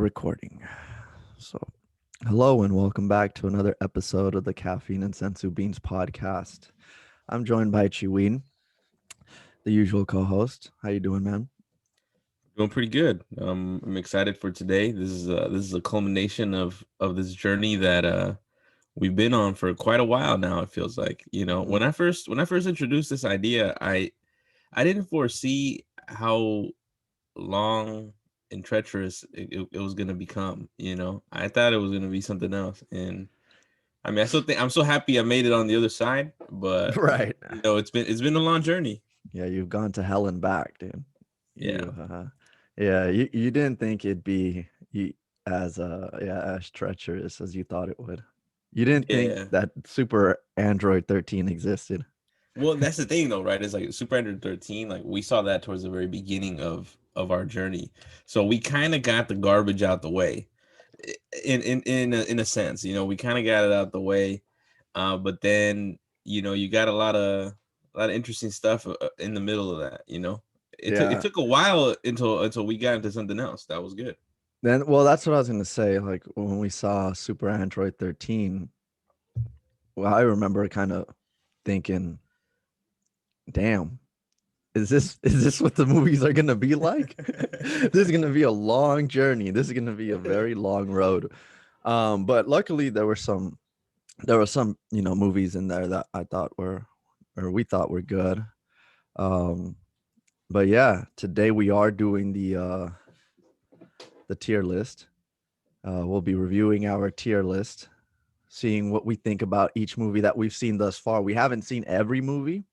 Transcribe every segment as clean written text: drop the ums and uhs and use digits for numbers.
recording. So, hello and welcome back to another episode of the Caffeine and Sensu Beans podcast. I'm joined by Chiwin, the usual co-host. How you doing, man? Doing pretty good. I'm excited for today. This is a culmination of this journey that we've been on for quite a while now. It feels like, Mhm. when I first introduced this idea, I didn't foresee how long and treacherous it was gonna become. I thought it was gonna be something else, and I mean, I still think I'm so happy I made it on the other side. But Right. it's been a long journey. Yeah, you've gone to hell and back, dude. Yeah, You didn't think it'd be as treacherous as you thought it would. You didn't think yeah. that Super Android 13 existed. Well, that's the thing, though, right? It's like Super Under 13. Like we saw that towards the very beginning of our journey, so we kind of got the garbage out the way, in a sense. We kind of got it out the way, but then you got a lot of interesting stuff in the middle of that. It Yeah. took a while until we got into something else that was good. Well, that's what I was gonna say. Like when we saw Super Android 13, well, I remember kind of thinking, "Damn, is this what the movies are gonna be like? This is gonna be a long journey. This is gonna be a very long road." But luckily there were some movies in there that I thought were or we thought were good. Um, but yeah, today we are doing the tier list. We'll be reviewing our tier list, seeing what we think about each movie that we've seen thus far. We haven't seen every movie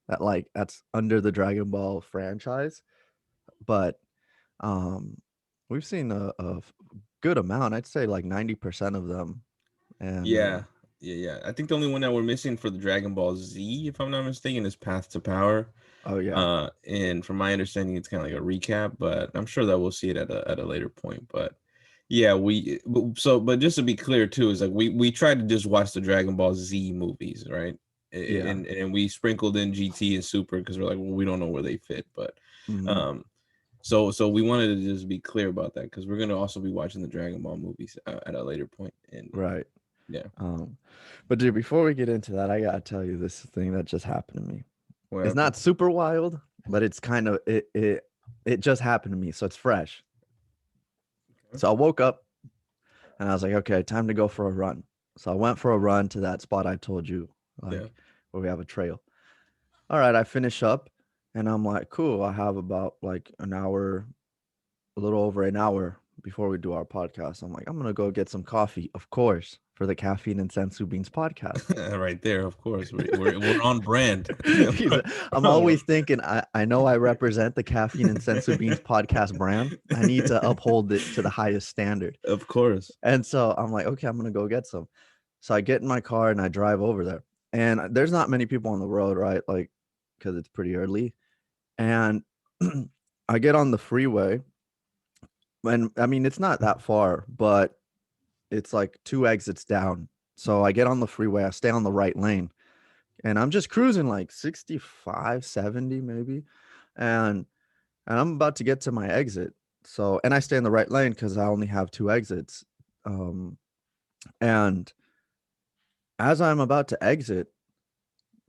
that's under the Dragon Ball franchise, but um, we've seen a good amount. I'd say like 90% of them. And Yeah, yeah. I think the only one that we're missing for the Dragon Ball Z, if I'm not mistaken, is Path to Power. oh yeah, And from my understanding, it's kind of like a recap, but I'm sure that we'll see it at a later point. But yeah, but just to be clear too, is like we tried to just watch the Dragon Ball Z movies, right? yeah. And we sprinkled in GT and Super because we're like, well, we don't know where they fit, but Mhm. um, so we wanted to just be clear about that because we're gonna also be watching the Dragon Ball movies at a later point, and Right. yeah, Um, but dude, before we get into that, I gotta tell you this thing that just happened to me. what It's happened? not super wild, but it's kind of it just happened to me, so it's fresh. So I woke up and I was like, okay, time to go for a run. So I went for a run to that spot I told you, Yeah. like where we have a trail. All right, I finish up and I'm like, cool, I have about like an hour, a little over an hour before we do our podcast. I'm like, I'm gonna go get some coffee, of course, for the Caffeine and Sensu Beans podcast. Right there, of course. We're on brand. He's- I'm always thinking, I know I represent the Caffeine and Sensu Beans podcast brand. I need to uphold it to the highest standard. Of course. And so I'm like, okay, I'm gonna go get some. So I get in my car and I drive over there. And there's not many people on the road, right? Like, because it's pretty early. And I get on the freeway, and I mean it's not that far, but it's like two exits down. So I get on the freeway, I stay on the right lane, and I'm just cruising like 65, 70 maybe. And I'm about to get to my exit. So and I stay in the right lane because I only have two exits. Um, and as I'm about to exit,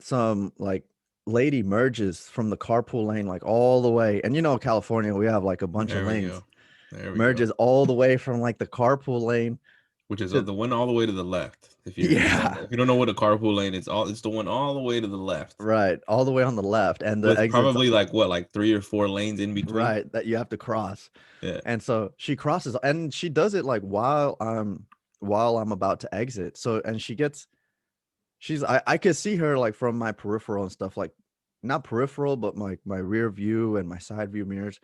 some like lady merges from the carpool lane like all the way. And California, we have like a bunch of There we lanes. go. There we go. Merges all the way from like the carpool lane Which is to the one all the way to the left. yeah, If you don't know what a carpool lane is, it's the one all the way to the left, right, all the way on the left and the with exits probably like 3 or 4 lanes in between. right that you have to cross. Yeah. And so she crosses and she does it like while I'm about to exit. So and I could see her like from my peripheral and stuff, like not peripheral, but my rear view and my side view mirrors.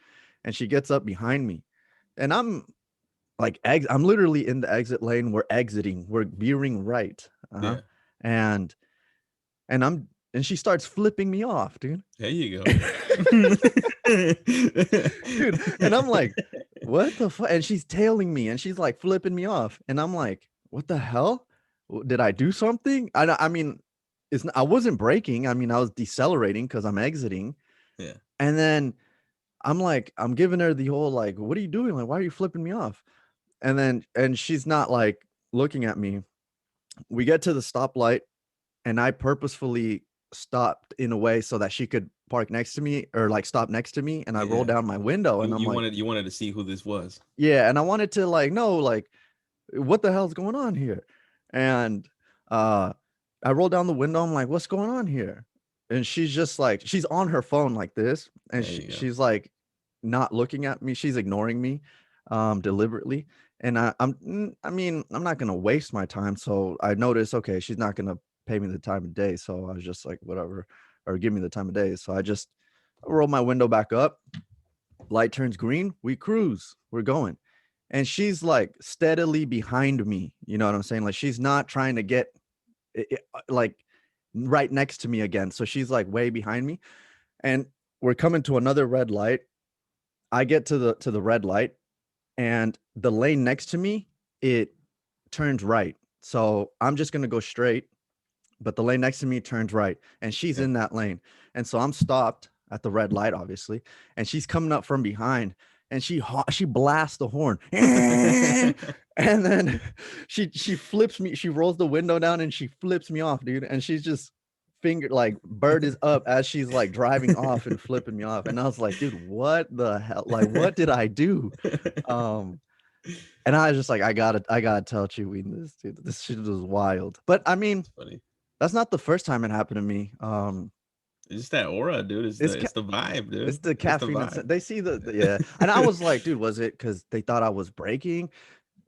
And she gets up behind me. And I'm literally in the exit lane. We're exiting. We're veering right. Uh-huh. Yeah. And and she starts flipping me off, dude. There you go. Dude, and I'm like, what the fuck? And she's tailing me and she's like flipping me off. And I'm like, what the hell? Did I do something? I mean, I wasn't braking. I mean, I was decelerating because I'm exiting. Yeah. And then I'm like, I'm giving her the whole like, what are you doing? Like, why are you flipping me off? and she's not like looking at me. We get to the stoplight, and I purposefully stopped in a way so that she could park next to me or like stop next to me, and I roll Yeah. down my window and You I'm you like, wanted you wanted to see who this was. yeah, and I wanted to like know like what the hell's going on here? And uh I roll down the window, I'm like, what's going on here? And she's just like she's on her phone like this, and There you go. she's like not looking at me, she's ignoring me deliberately. And I mean, I'm not gonna waste my time. So I noticed, okay, she's not gonna pay me the time of day. So I was just like, whatever, or give me the time of day. So I just roll my window back up, light turns green, we cruise, we're going. And she's like steadily behind me, you know what I'm saying? Like she's not trying to get like right next to me again, so she's like way behind me. And we're coming to another red light. I get to the red light, and the lane next to me, it turns right, so I'm just going to go straight, but the lane next to me turns right, and she's Yeah. in that lane. And so I'm stopped at the red light, obviously, and she's coming up from behind, and she blasts the horn. And then she flips me, she rolls the window down and she flips me off, dude. And she's just finger like bird is up as she's like driving off and flipping me off. And I was like, dude, what the hell? Like, what did I do? Um, and I was just like, I gotta tell Chiwin this, dude. This shit was wild. But I mean, It's funny. that's not the first time it happened to me. It's just that aura, dude. It's It's the it's the vibe, it's dude. the It's the caffeine. vibe. They see yeah, and I was like, dude, was it because they thought I was braking?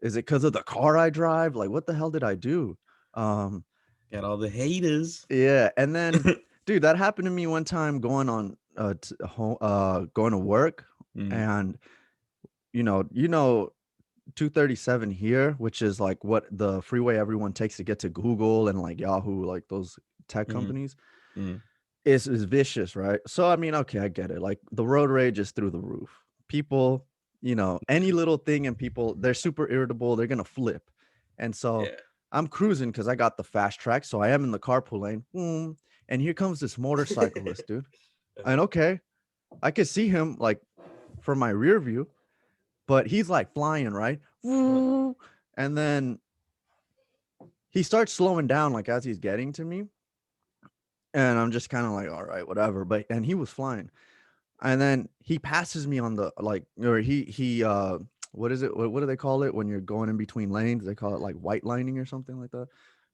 Is it because of the car I drive? Like, what the hell did I do? Um, Got all the haters. yeah, and then, dude, that happened to me one time going on home, going to work, Mm, and you know, 237 here, which is like what the freeway everyone takes to get to Google and like Yahoo, like those tech mm, companies, mm. is vicious, right? So I mean, okay, I get it. Like the road rage is through the roof. People, any little thing, and people, they're super irritable, they're gonna flip. And so Yeah. I'm cruising because I got the fast track. So I am in the carpool lane. And here comes this motorcyclist, dude. And okay, I could see him like from my rear view, but he's like flying, right? And then he starts slowing down like as he's getting to me. And I'm just kind of like, all right, whatever. But and he was flying. And then he passes me on the like, or he what is it? What do they call it when you're going in between lanes? They call it like white lining or something like that.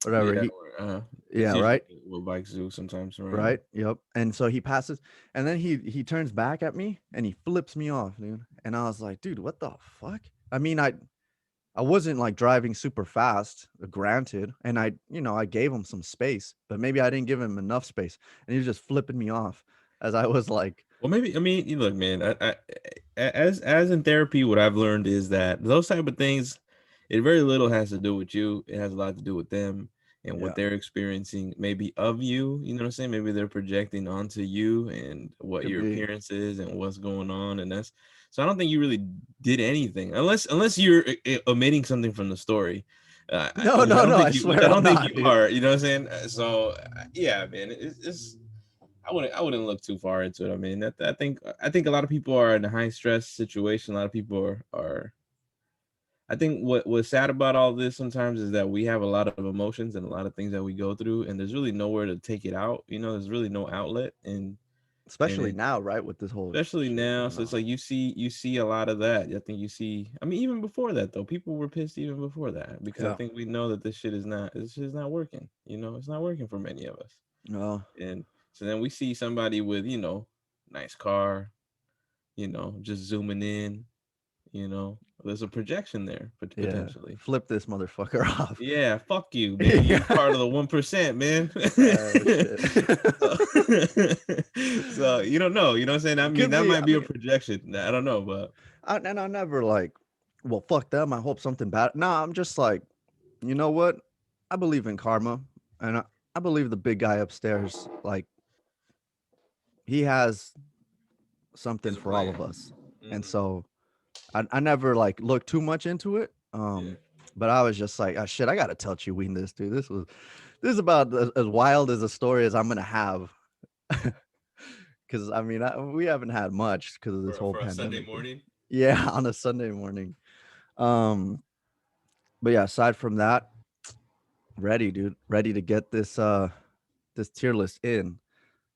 Whatever. Yeah. He That's yeah, usually right. what bikes do sometimes, right? Right. Yep. And so he passes, and then he turns back at me and he flips me off, dude. And I was like, dude, what the fuck? I mean, I wasn't like driving super fast, granted, and I gave him some space, but maybe I didn't give him enough space, and he was just flipping me off as I was like, Well, maybe I mean, you look, man. As in therapy, what I've learned is that those type of things, it very little has to do with you. It has a lot to do with them and what yeah, they're experiencing, maybe of you. You know what I'm saying? Maybe they're projecting onto you and what could your be. appearance is and what's going on, and that's so. I don't think you really did anything, unless you're omitting something from the story. No, Which I no, don't no, think I you, which swear I I'm don't think not, you dude. are. You know what I'm saying? So yeah, man, it's I wouldn't look too far into it. I mean, I think a lot of people are in a high stress situation. A lot of people are. I think what's sad about all this sometimes is that we have a lot of emotions and a lot of things that we go through, and there's really nowhere to take it out. There's really no outlet, and Especially it, now, right, with this whole especially shit now. going So it's on. like you see a lot of that. I think you see. I mean, even before that though, people were pissed even before that because I Yeah. think we know that this shit is not working. It's not working for many of us. No. And so then we see somebody with, nice car, just zooming in, there's a projection there Yeah. potentially. Flip this motherfucker off. Yeah, fuck you, man. You Yeah. part of the 1%, man. Oh shit. so, so you don't know, you know what I'm saying? I mean, Could that be. might I be a mean, projection. I don't know, but and I never like, well, fuck them. I hope something bad. No, I'm just like, you know what? I believe in karma, and I believe the big guy upstairs, like, he has something there's a for all plan. of us. And Hmm. so I never like looked too much into it. Yeah. But I was just like, oh, shit, I gotta tell Cheween this, dude. This is about as wild as a story as I'm gonna have. Because I mean, we haven't had much because of this For whole for a Sunday pandemic thing. morning. Yeah, on a Sunday morning. Um, but yeah, aside from that, ready, dude. Ready to get this tier list in.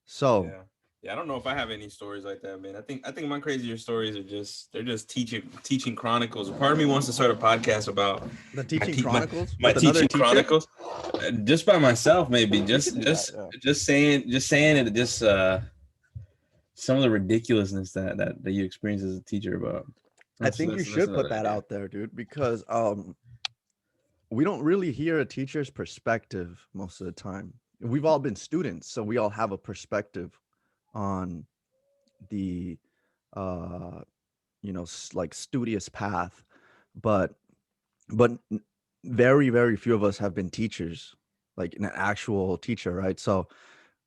So Yeah. Yeah, I don't know if I have any stories like that, man. I think my crazier stories are just they're just teaching chronicles. Part of me wants to start a podcast about the my teaching te- my, chronicles my with another teaching teacher. chronicles, just by myself, maybe. We could Just do that. just Yeah. just saying it. Just some of the ridiculousness that you experience as a teacher about. I That's think you that's should put another that idea. out there, dude, because we don't really hear a teacher's perspective most of the time. We've all been students, so we all have a perspective on the uh like studious path, but but very few of us have been teachers, like an actual teacher, right? So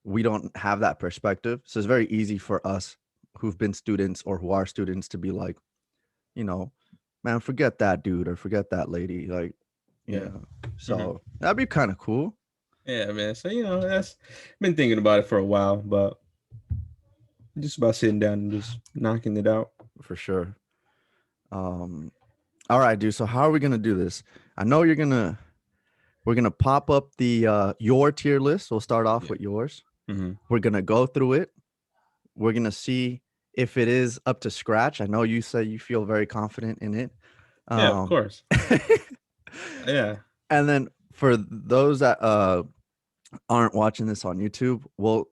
we don't have that perspective. So it's very easy for us who've been students or who are students to be like, you know, man, forget that dude or forget that lady. Like, Yeah. yeah. Hmm. So that'd be kind of cool Yeah, man. So that's been thinking about it for a while, but just about sitting down and just knocking it out. for sure. Um, all right, dude. So how are we gonna do this? I know we're gonna pop up the your tier list. We'll start off Yeah. with yours. Hmm. We're gonna go through it. We're gonna see if it is up to scratch. I know you say you feel very confident in it. Yeah, of Um, course. Yeah. and then for those that aren't watching this on YouTube, we'll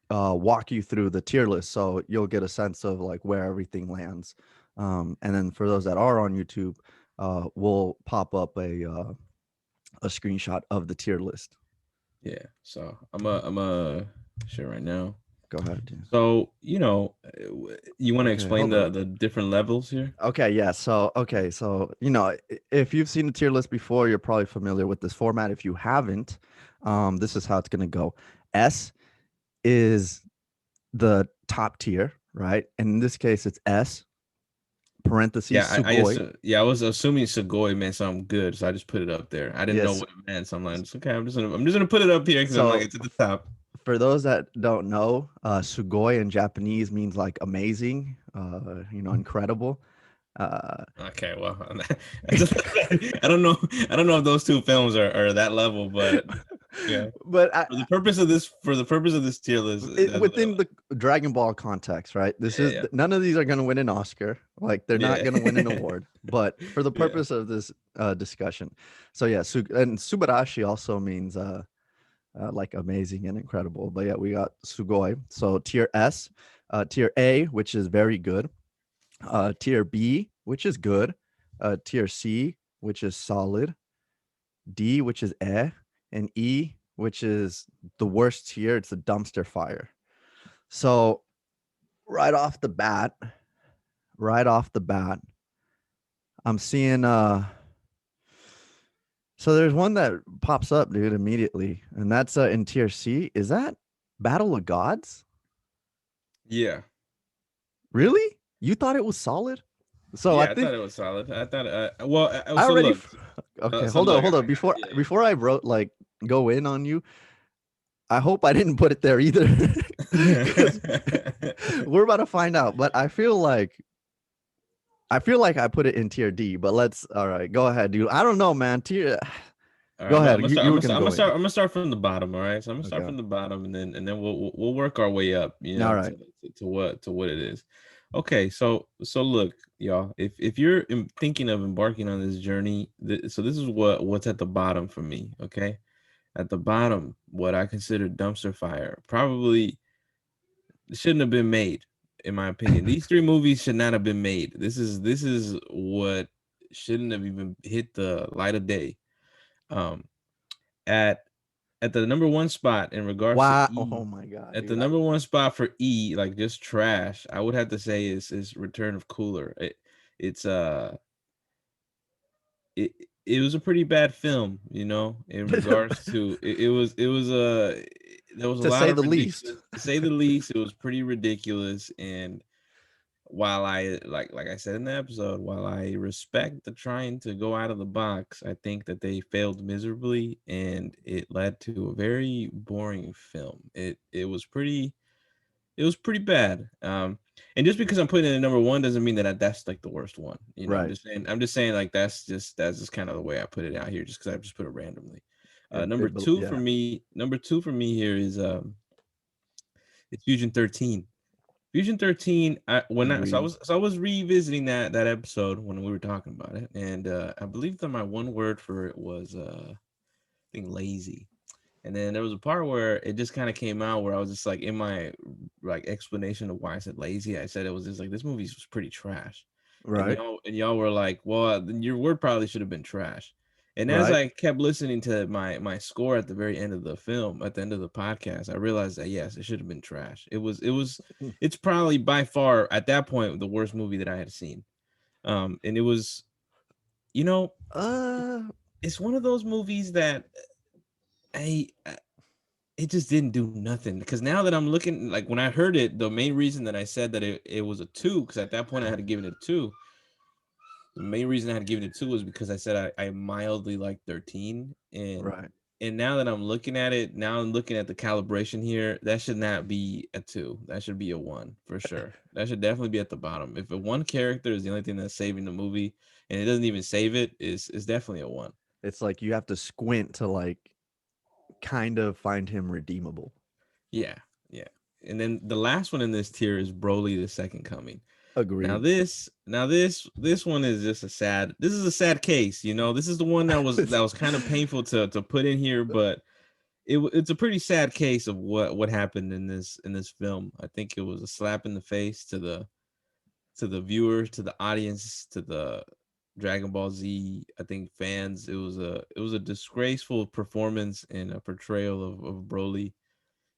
walk you through the tier list so you'll get a sense of like where everything lands. And then for those that are on YouTube, we'll pop up a screenshot of the tier list. Yeah. So I'm a share right now. Go ahead, dude. So you want to Okay, explain hold the up. the different levels here? Okay, yeah. So, okay, so if you've seen the tier list before, you're probably familiar with this format. If you haven't, this is how it's gonna go. S is the top tier, right? And in this case, it's S parentheses Yeah, Sugoi. I was assuming Segoy meant something good, so I just put it up there. I didn't know Yes. what it meant, so I'm like, it's okay. I'm just gonna put it up here because I'm like, So it's at the top. for those that don't know, Sugoi in Japanese means like amazing, incredible. Uh, Okay, well, I don't know. I don't know if those two films are that level, but yeah. but For the purpose of this tier list, that's what I within like. the Dragon Ball context, right? This is Yeah, none of these are going to win an Oscar. Like they're not yeah, going to win an yeah, award. But for the yeah, purpose of this discussion, so yeah, and Subarashi also means like amazing and incredible. But yeah, we got Sugoi. So tier S, tier A, which is very good. Tier B, which is good. Tier C, which is solid. D, which is and E, which is the worst tier. It's a dumpster fire. So right off the bat, right off the bat, I'm seeing so there's one that pops up, dude, immediately, and that's in tier C. Is that Battle of Gods? yeah, Really? You thought it was solid? So I yeah. I thought think it was solid. I thought, well, I so already look, f- okay, so hold on, look, hold on. Before yeah, yeah. before I wrote like go in on you, I hope I didn't put it there either. Cuz we're about to find out, but I feel like I put it in tier D, but let's all right, go ahead, dude. I don't know, man. Tier All right, Go I'm ahead. gonna You start. you I'm were gonna going start. to I'm gonna go start. in. I'm gonna start from the bottom. All right, so I'm gonna start Okay. from the bottom, and then we'll work our way up. All right. To what it is. Okay, so look, y'all. If you're thinking of embarking on this journey, so this is what's at the bottom for me. Okay, at the bottom, what I consider dumpster fire probably shouldn't have been made, in my opinion. These three movies should not have been made. This is what shouldn't have even hit the light of day. Um, at at the number one spot in regards to Wow. E, Oh my god, at the dude. number one spot for E, like just trash, I would have to say is Return of Cooler. It's it it was a pretty bad film, in regards to it was there was a To lot say of the least. ridiculous, to say the least. It was pretty ridiculous, and while I like I said in the episode, while I respect the trying to go out of the box, I think that they failed miserably, and it led to a very boring film. It was pretty bad. And just because I'm putting it at number one doesn't mean that that's like the worst one. You know, Right. I'm just saying like that's just kind of the way I put it out here, just because I just put it randomly. Yeah. Number two for me here is it's Fusion 13. Fusion 13. Agreed. I was revisiting that episode when we were talking about it, and I believe that my one word for it was I think lazy. And then there was a part where it just kind of came out where I was just like in my like explanation of why I said lazy. I said it was just like this movie was pretty trash, Right. and y'all were like, well, then your word probably should have been trash. And as Right. I kept listening to my score at the very end of the film, at the end of the podcast, I realized that yes, it should have been trash. It's probably by far at that point the worst movie that I had seen. And it was, you know, Uh it's one of those movies that I it just didn't do nothing because now that I'm looking, like when I heard it, the main reason that I said that it was a two, because at that point I had to give it a two. The main reason I had to give it a two was because I said I mildly like 13, right. and now that I'm looking at it, now I'm looking at the calibration here. That should not be a two. That should be a one for sure. That should definitely be at the bottom. If a one character is the only thing that's saving the movie, and it doesn't even save it, is definitely a one. It's like you have to squint to like kind of find him redeemable. Yeah, yeah. And then the last one in this tier is Broly: The Second Coming. Agreed. This one is just a sad. This is a sad case, you know. This is the one that was kind of painful to put in here, but it's a pretty sad case of what happened in this film. I think it was a slap in the face to the viewers, to the audience, to the Dragon Ball Z, I think fans. It was a disgraceful performance and a portrayal of Broly.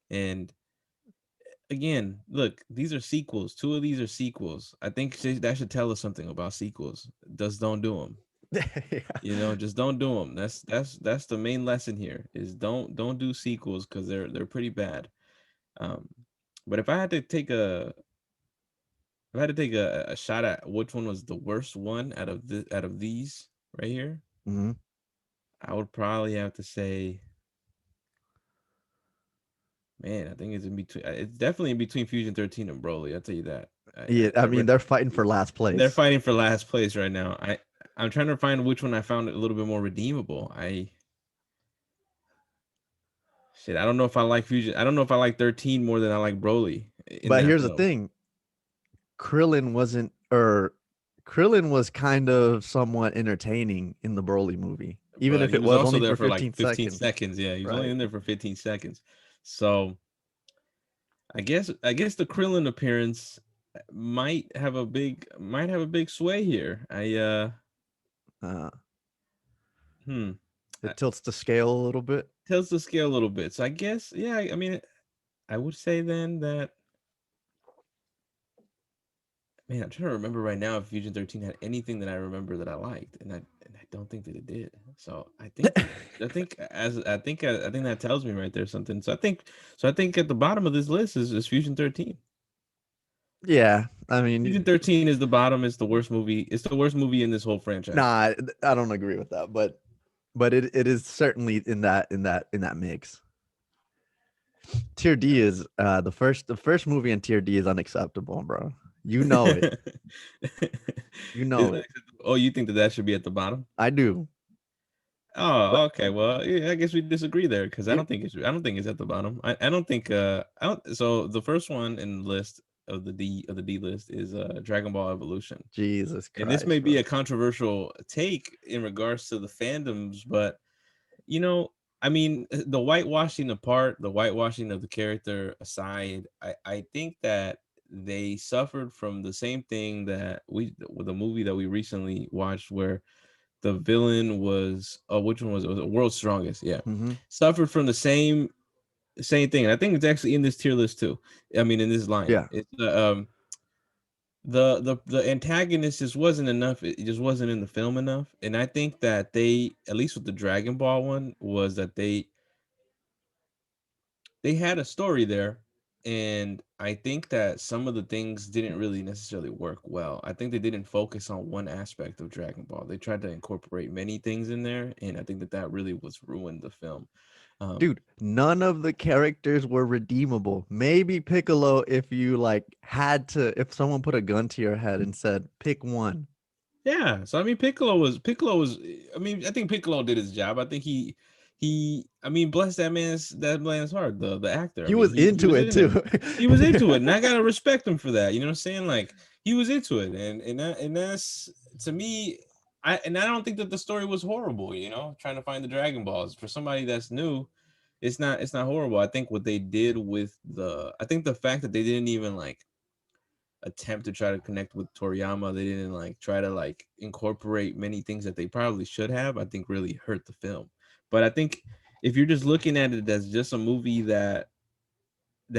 And again, look, these are sequels. Two of these are sequels. I think that should tell us something about sequels. Just don't do them. Yeah. You know, just don't do them. That's the main lesson here. Is don't do sequels because they're pretty bad. Um, but if I had to take a shot at which one was the worst one out of these right here, Mhm. I would probably have to say, man, I think it's in between. It's definitely in between Fusion 13 and Broly. I'll tell you that. Yeah, I mean, they're fighting for last They're place. fighting for last place right now. I'm trying to find which one I found a little bit more redeemable. I don't know if I like Fusion. I don't know if I like 13 more than I like Broly in But that here's the film. thing, Krillin wasn't or Krillin was kind of somewhat entertaining in the Broly movie, even But if he it was was also only there for for like 15 15 seconds. seconds. Yeah, he was only Right. in there for 15 seconds. So I guess the Krillin appearance might have a big sway here. Uh, Hmm. I, it tilts the scale a little bit. Tells the scale a little bit. So I guess yeah. I mean, I would say then that man. I'm trying to remember right now if Fusion 13 had anything that I remember that I liked, and I don't think that it did. So I think that tells me right there something. So I think at the bottom of this list is Fusion 13. Yeah, I mean, Fusion 13 is the bottom. It's the worst movie. It's the worst movie in this whole franchise. nah, I don't agree with that, but it is certainly in that mix. Tier D is the first movie in Tier D is unacceptable, bro. You know it. You Is know that it. acceptable? Oh, you think that that should be at the bottom? I do. But Oh, okay. Well, yeah, I guess we disagree there because it, I don't think it's at the bottom. I don't think I don't. So the first one in the list of the D list is Dragon Ball Evolution, Jesus and this may Christ, be bro. a controversial take in regards to the fandoms, but you know, I mean, the whitewashing apart, the whitewashing of the character aside, I think that they suffered from the same thing that we with the movie that we recently watched where the villain was which one was it? Was it World's Strongest? Yeah. Hmm. Suffered from the same thing. And I think it's actually in this tier list too. I mean in this line. Yeah. It's the antagonist just wasn't enough. It just wasn't in the film enough. And I think that they, at least with the Dragon Ball one, was that they had a story there, and I think that some of the things didn't really necessarily work well. I think they didn't focus on one aspect of Dragon Ball. They tried to incorporate many things in there, and I think that that really was ruined the film. Um, Dude, none of the characters were redeemable. Maybe Piccolo if you like had to if someone put a gun to your head and said, "Pick one." Yeah, so I mean, Piccolo was. I mean, I think Piccolo did his job. I think he. I mean, bless that man's heart. The actor. I He mean, was he into was it in it. too. He was into it, and I gotta respect him for that. You know what I'm saying? Like he was into it, and that's to me. I don't think that the story was horrible. You know, trying to find the Dragon Balls for somebody that's new, it's not horrible. I think what they did with I think the fact that they didn't even like attempt to try to connect with Toriyama. They didn't like try to like incorporate many things that they probably should have. I think really hurt the film. But I think if you're just looking at it as just a movie that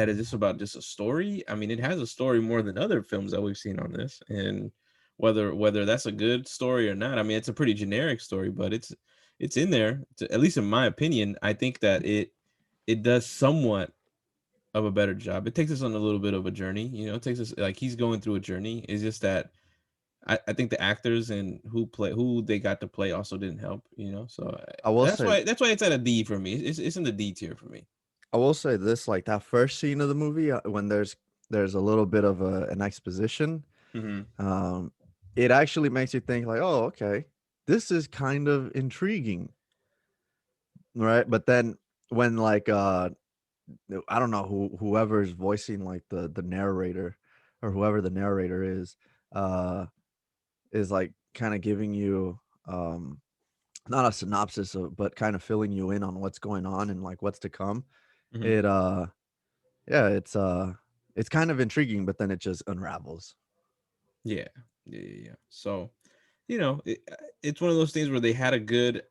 is just about just a story, I mean, it has a story more than other films that we've seen on this. And whether that's a good story or not, I mean, it's a pretty generic story, but it's in there. At least in my opinion, I think that it does somewhat of a better job. It takes us on a little bit of a journey, it takes us like he's going through a journey. It's just that I think the actors and who they got to play also didn't help. So I will that's say why that's why it's at a D for me. It's in the D tier for me. I will say this, like that first scene of the movie, when there's a little bit of an exposition, Mm-hmm. um, it actually makes you think like, oh, okay, this is kind of intriguing, right? But then when like I don't know whoever's voicing like the narrator or whoever the narrator uh, is like kind of giving you not a synopsis of, but kind of filling you in on what's going on and like what's to come. Mm-hmm. It Yeah, it's kind of intriguing, but then it just unravels. Yeah, yeah. So it's one of those things where they had a good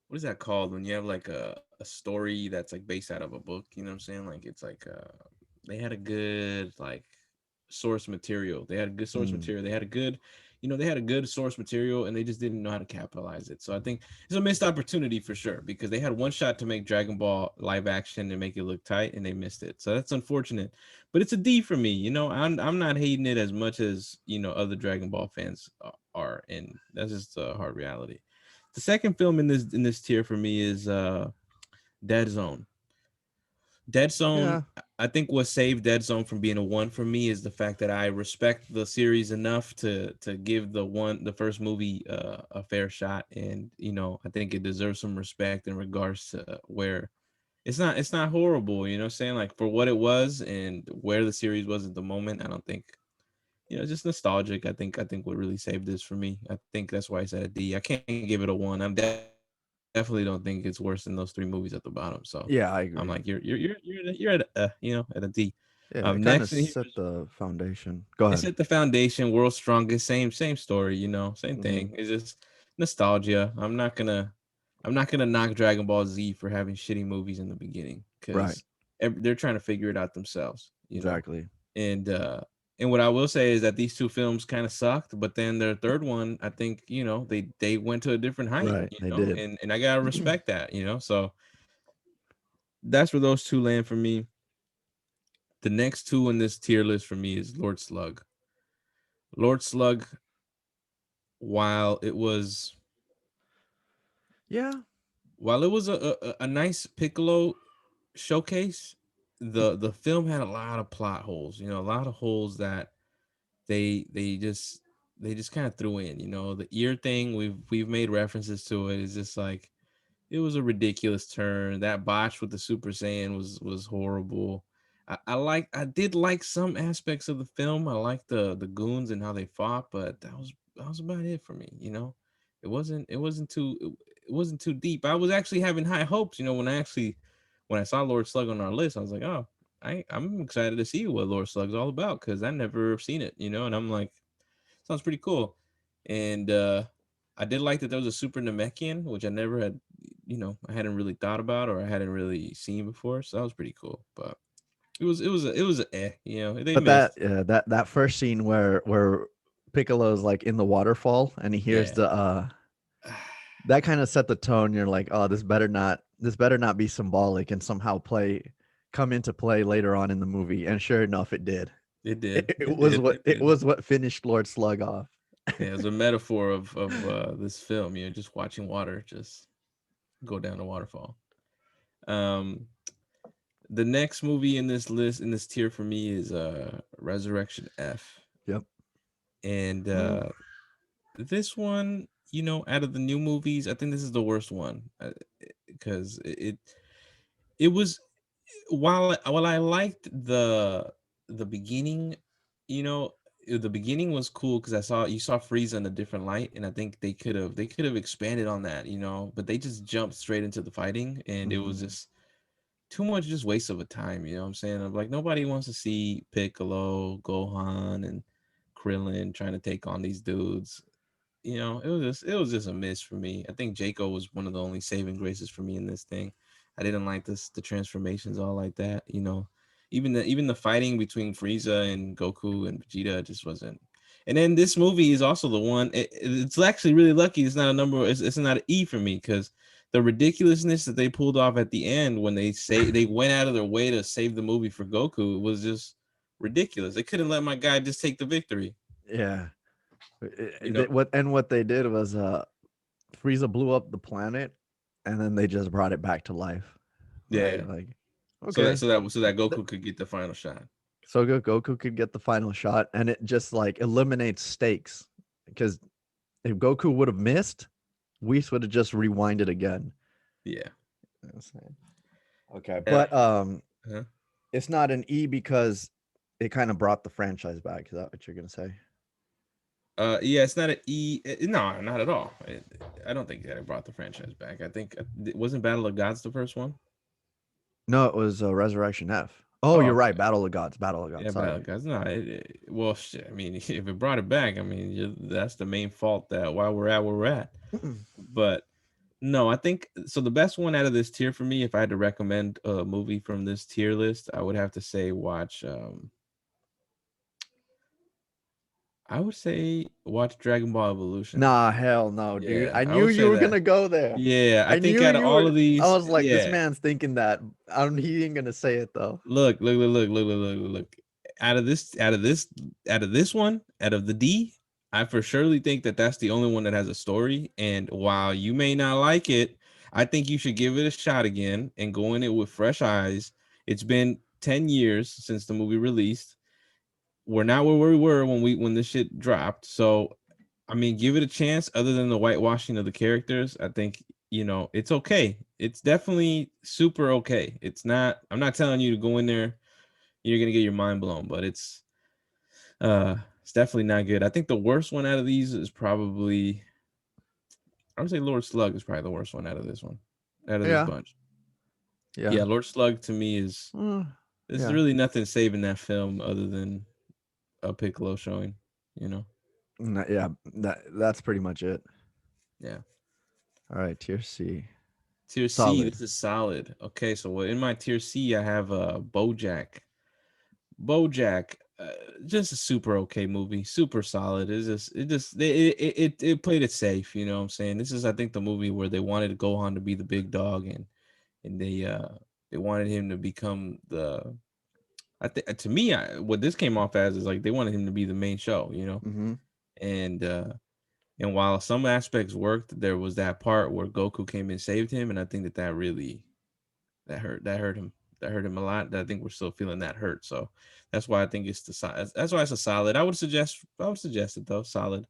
what is that called when you have like a story that's like based out of a book, you know what I'm saying? Like it's like they had a good like source material. They had a good source Mm, material. They had a good source material and they just didn't know how to capitalize it. So I think it's a missed opportunity for sure because they had one shot to make Dragon Ball live action and make it look tight and they missed it. So that's unfortunate. But it's a D for me. I'm not hating it as much as, other Dragon Ball fans are, and that's just a hard reality. The second film in this tier for me is Dead Zone. Dead Zone, yeah, I think what saved Dead Zone from being a one for me is the fact that I respect the series enough to give the first movie a fair shot, and I think it deserves some respect in regards to where it's not horrible, saying like for what it was and where the series was at the moment. I don't think just nostalgic. I think what really saved this for me. I think that's why it's at a D. I can't give it a one. Definitely don't think it's worse than those three movies at the bottom. So I'm like, yeah, I you're agree. at at a D. Yeah, it Next kind in of here is set the foundation. Go it's ahead. at the foundation, world's strongest, same story, same Hmm. thing. It's just nostalgia. I'm not gonna knock Dragon Ball Z for having shitty movies in the beginning Right, because they're trying to figure it out themselves. exactly. And what I will say is that these two films kind of sucked, but then their third one, I think, they went to a different height, Right, they did. and I gotta respect that. So that's where those two land for me. The next two in this tier list for me is Lord Slug. Lord Slug, while it was Yeah, while it was a nice Piccolo showcase, the film had a lot of plot holes, a lot of holes that they they just they just kind of threw in. The ear thing, we've made references to it. It's just like it was a ridiculous turn. That botch with the Super Saiyan was horrible. I did like some aspects of the film. I liked the goons and how they fought, but that was about it for me. It wasn't too deep. I was actually having high hopes, when I saw Lord Slug on our list, I was like, oh, I'm excited to see what Lord Slug's all about because I never seen it, and I'm like, sounds pretty cool. And I did like that there was a Super Namekian, which I never had, I hadn't really thought about or I hadn't really seen before. So that was pretty cool. But it was they but that missed. that first scene where Piccolo's like in the waterfall and he hears Yeah. the that kind of set the tone. You're like, oh, this better not be symbolic and somehow come into play later on in the movie. And sure enough, it did. It did. It It was did. what It it did. was what finished Lord Slug off. Yeah, as a metaphor of this film, just watching water just go down the waterfall. Um, the next movie in this list in this tier for me is Resurrection F, Yep. and Mm. this one, out of the new movies, I think this is the worst one because it was while I liked the beginning, you know, the beginning was cool because you saw Frieza in a different light, and I think they could have expanded on that, but they just jumped straight into the fighting, and it was Mhm. just too much just waste of a time. You know what I'm saying? I'm like nobody wants to see Piccolo, Gohan, and Krillin trying to take on these dudes. It was just a miss for me. I think Jaco was one of the only saving graces for me in this thing. I didn't like the transformations all like that. Even the fighting between Frieza and Goku and Vegeta just wasn't. And then this movie is also the one. It's actually really lucky. It's not a number. It's not an E for me because the ridiculousness that they pulled off at the end when they went out of their way to save the movie for Goku was just ridiculous. They couldn't let my guy just take the victory. Yeah. You know. What they did was Frieza blew up the planet, and then they just brought it back to life. Yeah, Right? yeah. Like, So that okay, so that so that th- Goku could get the final shot. so Goku could get the final shot, and it just like eliminates stakes because if Goku would have missed, Whis would have just rewinded again. Yeah. Okay, And but huh? it's not an E because it kind of brought the franchise back. Is that what you're gonna say? Yeah, it's not an E. No, not at all. I don't think that it brought the franchise back. I think it wasn't Battle of Gods the first one. No, it was Resurrection F. Oh, Oh, you're right. okay. Battle of Gods. Battle of Yeah, Gods. Battle Sorry. of Gods. No, well, shit. I mean, if it brought it back, I mean, that's the main fault that why we're at where we're at. But no, I think so. The best one out of this tier for me, if I had to recommend a movie from this tier list, I would have to say watch. I would say watch Dragon Ball Evolution. Nah, hell no, dude. Yeah, I I knew would you say were that. gonna go there. Yeah, I I think knew out of you all were. of I these, was like, this yeah. man's thinking that. He ain't gonna say it though. Look. Out of this one, out of the D, I for surely think that that's the only one that has a story. And while you may not like it, I think you should give it a shot again and go in it with fresh eyes. It's been 10 years since the movie released. We're not where we were when this shit dropped. So I mean, give it a chance. Other than the whitewashing of the characters, I think it's okay. It's definitely super okay. It's not. I'm not telling you to go in there. You're gonna get your mind blown, but it's definitely not good. I think the worst one out of these is probably. I would say Lord Slug is probably the worst one out of this one, out of this Yeah, bunch. yeah, Yeah, Lord Slug to me is. There's yeah. really nothing saving that film other than a Piccolo showing. You know. Yeah, that's pretty much it. Yeah. All right, tier C, Tier C, solid. this is solid. Okay, so in my tier C, I have BoJack. BoJack, just a super okay movie, super solid. It played it safe. You know what I'm saying? This is I think the movie where they wanted Gohan to be the big dog, and they wanted him to become the. I think to me, what this came off as is like they wanted him to be the main show. Mm-hmm. And and while some aspects worked, there was that part where Goku came and saved him, and I think that really that hurt him a lot. I think we're still feeling that hurt. So that's why I think that's why it's a solid. I would suggest it though, solid.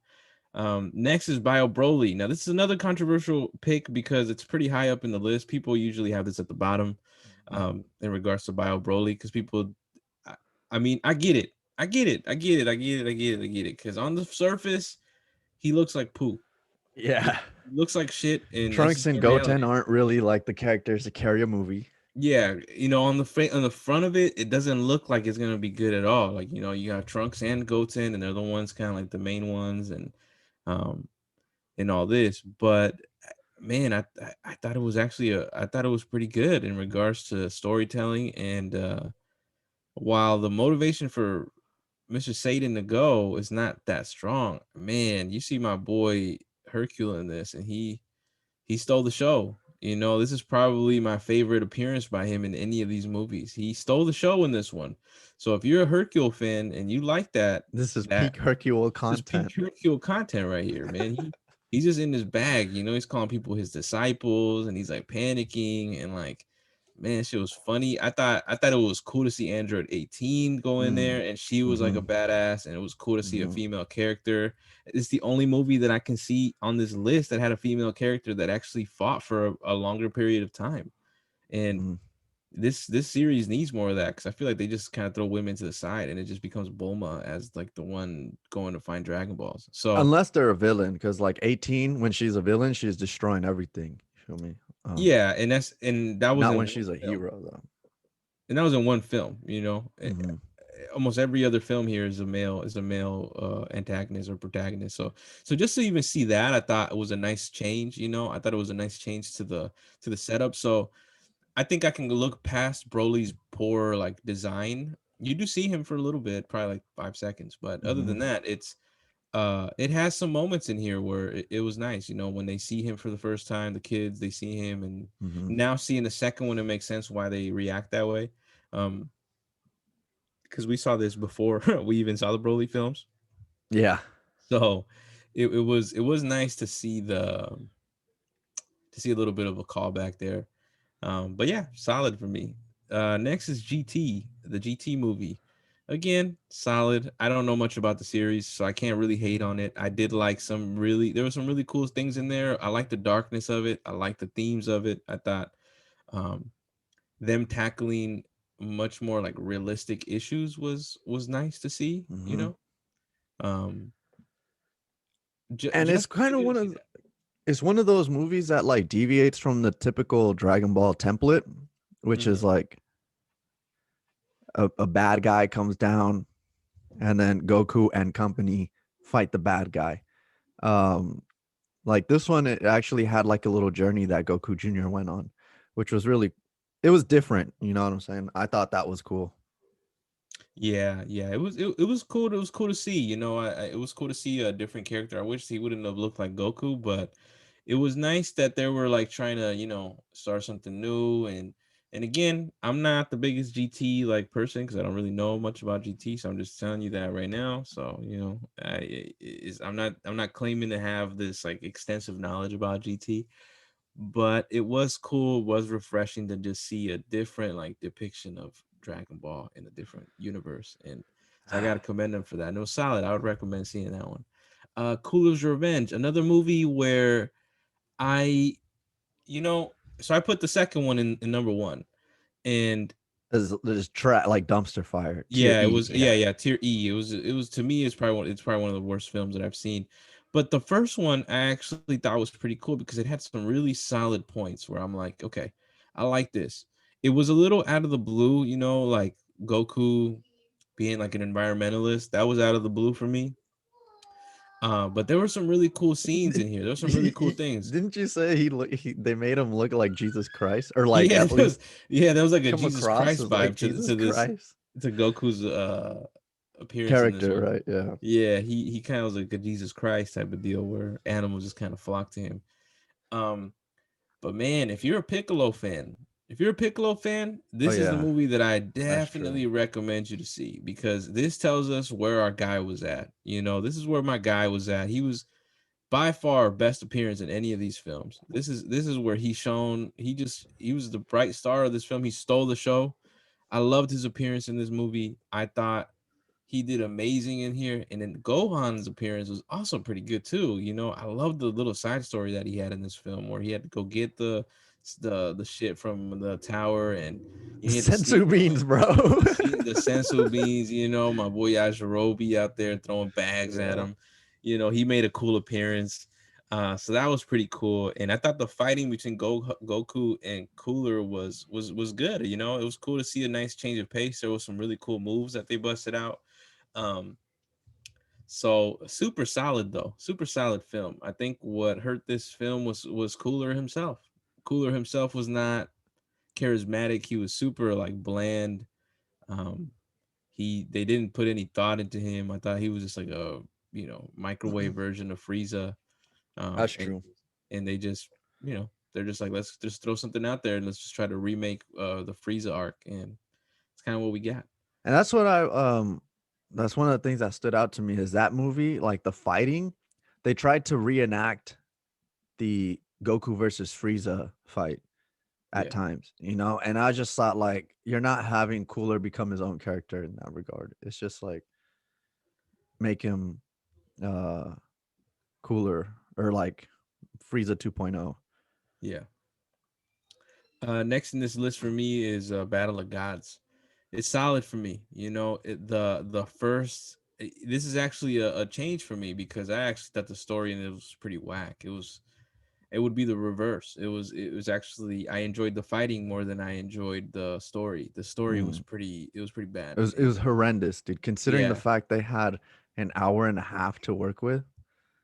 Next is Biobroly. Now this is another controversial pick because it's pretty high up in the list. People usually have this at the bottom, in regards to Biobroly because people. I, I mean, I get it. I get it. I get it. I get it. I get it. I get it. Because on the surface, he looks like poo. He Yeah, looks like shit, and that's Trunks just and the Goten reality. aren't really like the characters that carry a movie. Yeah, on the front of it, it doesn't look like it's gonna be good at all. Like you got Trunks and Goten, and they're the ones kind of like the main ones, um and all this. But man, I thought it was actually I thought it was pretty good in regards to storytelling, and while the motivation for Mr. Satan to go is not that strong, man, you see my boy Hercule in this, and he stole the show. You know, this is probably my favorite appearance by him in any of these movies. He stole the show in this one. So if you're a Hercule fan and you like This is that peak Hercule this is peak content. Hercule content right here, man. He's just in his bag, you know. He's calling people his disciples, and he's like panicking, and like, man, shit was funny. I thought it was cool to see Android 18 go in Mm, there, and she was like a mm-hmm, badass, and it was cool to see a mm-hmm, female character. It's the only movie that I can see on this list that had a female character that actually fought for a longer period of time, and mm-hmm. this series needs more of that because I feel like they just kind of throw women to the side and it just becomes Bulma as like the one going to find Dragon Balls. So Unless they're a villain, because like 18, when she's a villain, she's destroying everything. You feel me? yeah, and that was Not in when one she's a film, hero though. and that was in one film. You know, Mm-hmm, almost every other film here is a male antagonist or protagonist. So just to even see that, I thought it was a nice change. You know, I thought it was a nice change to the setup. So I think I can look past Broly's poor like design. You do see him for a little bit, probably like 5 seconds, but other mm-hmm, than that, it has some moments in here where it was nice, you know, when they see him for the first time, the kids they see him, and mm-hmm. now seeing the second one, it makes sense why they react that way. Um, because we saw this before we even saw the Broly films, Yeah. so it was nice to see a little bit of a callback there. But yeah, solid for me. Next is GT, the GT movie. Again, solid. I don't know much about the series, so I can't really hate on it. I did like there were some really cool things in there. I like the darkness of it. I like the themes of it. I thought um, them tackling much more like realistic issues was nice to see. You Mm-hmm. know, um, And it's just kind to of get to one see of that. it's one of those movies that like deviates from the typical Dragon Ball template, which Mhm. is like a bad guy comes down and then Goku and company fight the bad guy. Um, like this one, it actually had like a little journey that Goku Jr. went on, which was really, it was different. You know what I'm saying? I thought that was cool. Yeah, yeah, it was cool. It was cool to see. You know, it was cool to see a different character. I wish he wouldn't have looked like Goku, but it was nice that they were like trying to, you know, start something new. And again, I'm not the biggest GT like person because I don't really know much about GT, so I'm just telling you that right now. So you know, I'm not claiming to have this like extensive knowledge about GT, but it was cool, was refreshing to just see a different like depiction of Dragon Ball in a different universe. And so I gotta commend them for that. And it was solid. I would recommend seeing that one. Cooler's Revenge, another movie where I, you know, so I put the second one in number one. And There's like dumpster fire, tier yeah, it E. was Yeah. yeah, tier E. It was to me it's probably one of the worst films that I've seen. But the first one I actually thought was pretty cool because it had some really solid points where I'm like, okay, I like this. It was a little out of the blue, you know, like Goku being like an environmentalist. That was out of the blue for me. But there were some really cool scenes in here. There were some really cool things. Didn't you say they made him look like Jesus Christ, or like Yeah, at least there was like a come Jesus across Christ as like vibe Jesus to this Christ to Goku's appearance in this character, one. right? Yeah. Yeah, he kind of was like a Jesus Christ type of deal where animals just kind of flock to him. Um, but man, if you're a Piccolo fan, Oh this is the yeah, movie that I that's true. definitely recommend you to see because this tells us where our guy was at. You know, this is where my guy was at. He was by far best appearance in any of these films. This is where he was the bright star of this film. He stole the show. I loved his appearance in this movie. I thought he did amazing in here, and then Gohan's appearance was also pretty good too. You know, I love the little side story that he had in this film where he had to go get the shit from the tower, and he had to sneak Sensu beans, bro. the sensu beans. You know, my boy Yajirobe out there throwing bags at Yeah. him. You know, he made a cool appearance. So that was pretty cool, and I thought the fighting between Goku and Cooler was good. You know, it was cool to see a nice change of pace. There was some really cool moves that they busted out. um, so super solid though, super solid film. I think what hurt this film was Cooler himself. Cooler himself was not charismatic. He was super like bland. Um, they didn't put any thought into him. I thought he was just like a microwave version of Frieza. That's And true. they just you know They're just like, let's just throw something out there and let's just try to remake the Frieza arc, and it's kind of what we got. And that's one of the things that stood out to me is that movie, like the fighting, they tried to reenact the Goku versus Frieza fight at Yeah, times, and I just thought like you're not having Cooler become his own character in that regard. It's just like make him uh cooler or like Frieza 2.0. yeah. Next in this list for me is Battle of Gods. It's solid for me. The first. This is actually a change for me because I actually thought the story and it was pretty whack. It would be the reverse. It was actually I enjoyed the fighting more than I enjoyed the story. The story was Mm. pretty bad. It was horrendous, dude. Considering the Yeah, fact they had an hour and a half to work with.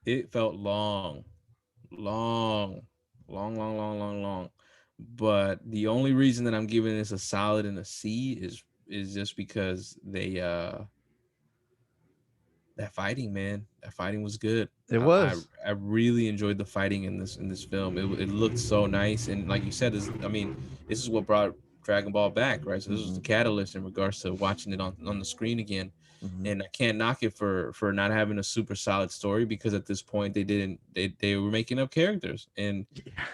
it felt long, long, long. But the only reason that I'm giving this a solid and a C is just because that fighting, man, that fighting was good. It I, I was. I really enjoyed the fighting in this film. It looked so nice, and like you said, this is what brought Dragon Ball back, right? So this was Hmm. the catalyst in regards to watching it on the screen again. Hmm. And I can't knock it for not having a super solid story because at this point they were making up characters, and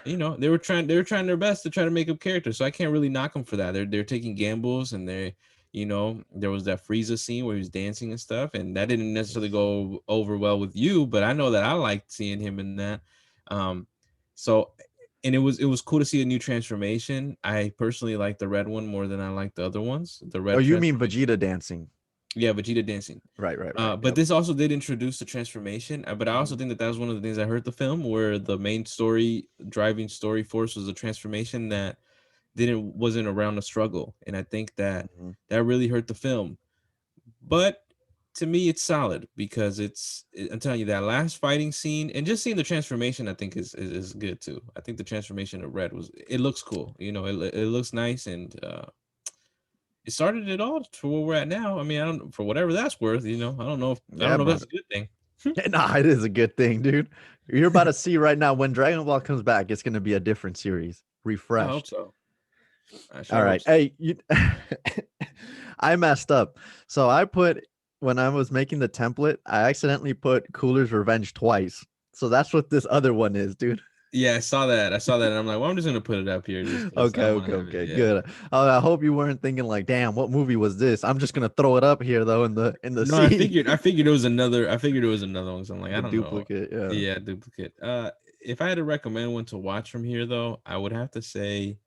they were trying their best to try to make up characters. So I can't really knock them for that. They're taking gambles, and there was that Frieza scene where he was dancing and stuff, and that didn't necessarily go over well with you, but I know that I liked seeing him in that. Um, so, and it was cool to see a new transformation. I personally like the red one more than I like the other ones. The Oh, red you mean transformation, Vegeta dancing? yeah, Vegeta dancing. Right, right, right. But Yep. this also did introduce the transformation. But I also Hmm. think that was one of the things that hurt the film, where the main story driving story force was a transformation that didn't wasn't around the struggle, and I think that Hmm. that really hurt the film. But to me, it's solid because I'm telling you, that last fighting scene and just seeing the transformation, I think is good too. I think the transformation of Red it looks cool. It looks nice, and it started it all for where we're at now. I mean, I don't for whatever that's worth. I Yeah, don't know if that's brother. a good thing. Nah, it is a good thing, dude. You're about to see right now when Dragon Ball comes back, it's going to be a different series, I hope refreshed. so. I All sure hope right. so. Hey, I messed up. So I put when I was making the template, I accidentally put Cooler's Revenge twice. So that's what this other one is, dude. Yeah, I saw that. I saw that, and I'm like, well, I'm just gonna put it up here just because Okay, I want okay, to have it. okay, Yeah. good. I hope you weren't thinking like, "Damn, what movie was this?" I'm just gonna throw it up here though in the No, I C, figured. I figured it was another. I figured it was another one. So I'm like, I the don't know. duplicate. Yeah, Yeah, duplicate. If I had to recommend one to watch from here, though, I would have to say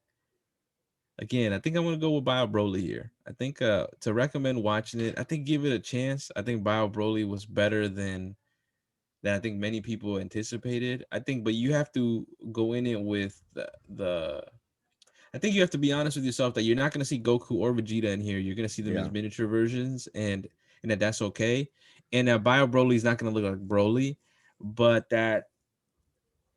again. I think I'm gonna go with Biobroly here. I think to recommend watching it, I think give it a chance. I think Biobroly was better than I think many people anticipated. I think, but you have to go in it with the I think you have to be honest with yourself that you're not going to see Goku or Vegeta in here. You're going to see them as yeah. miniature versions, and that's okay. And that Bio Broly is not going to look like Broly, but that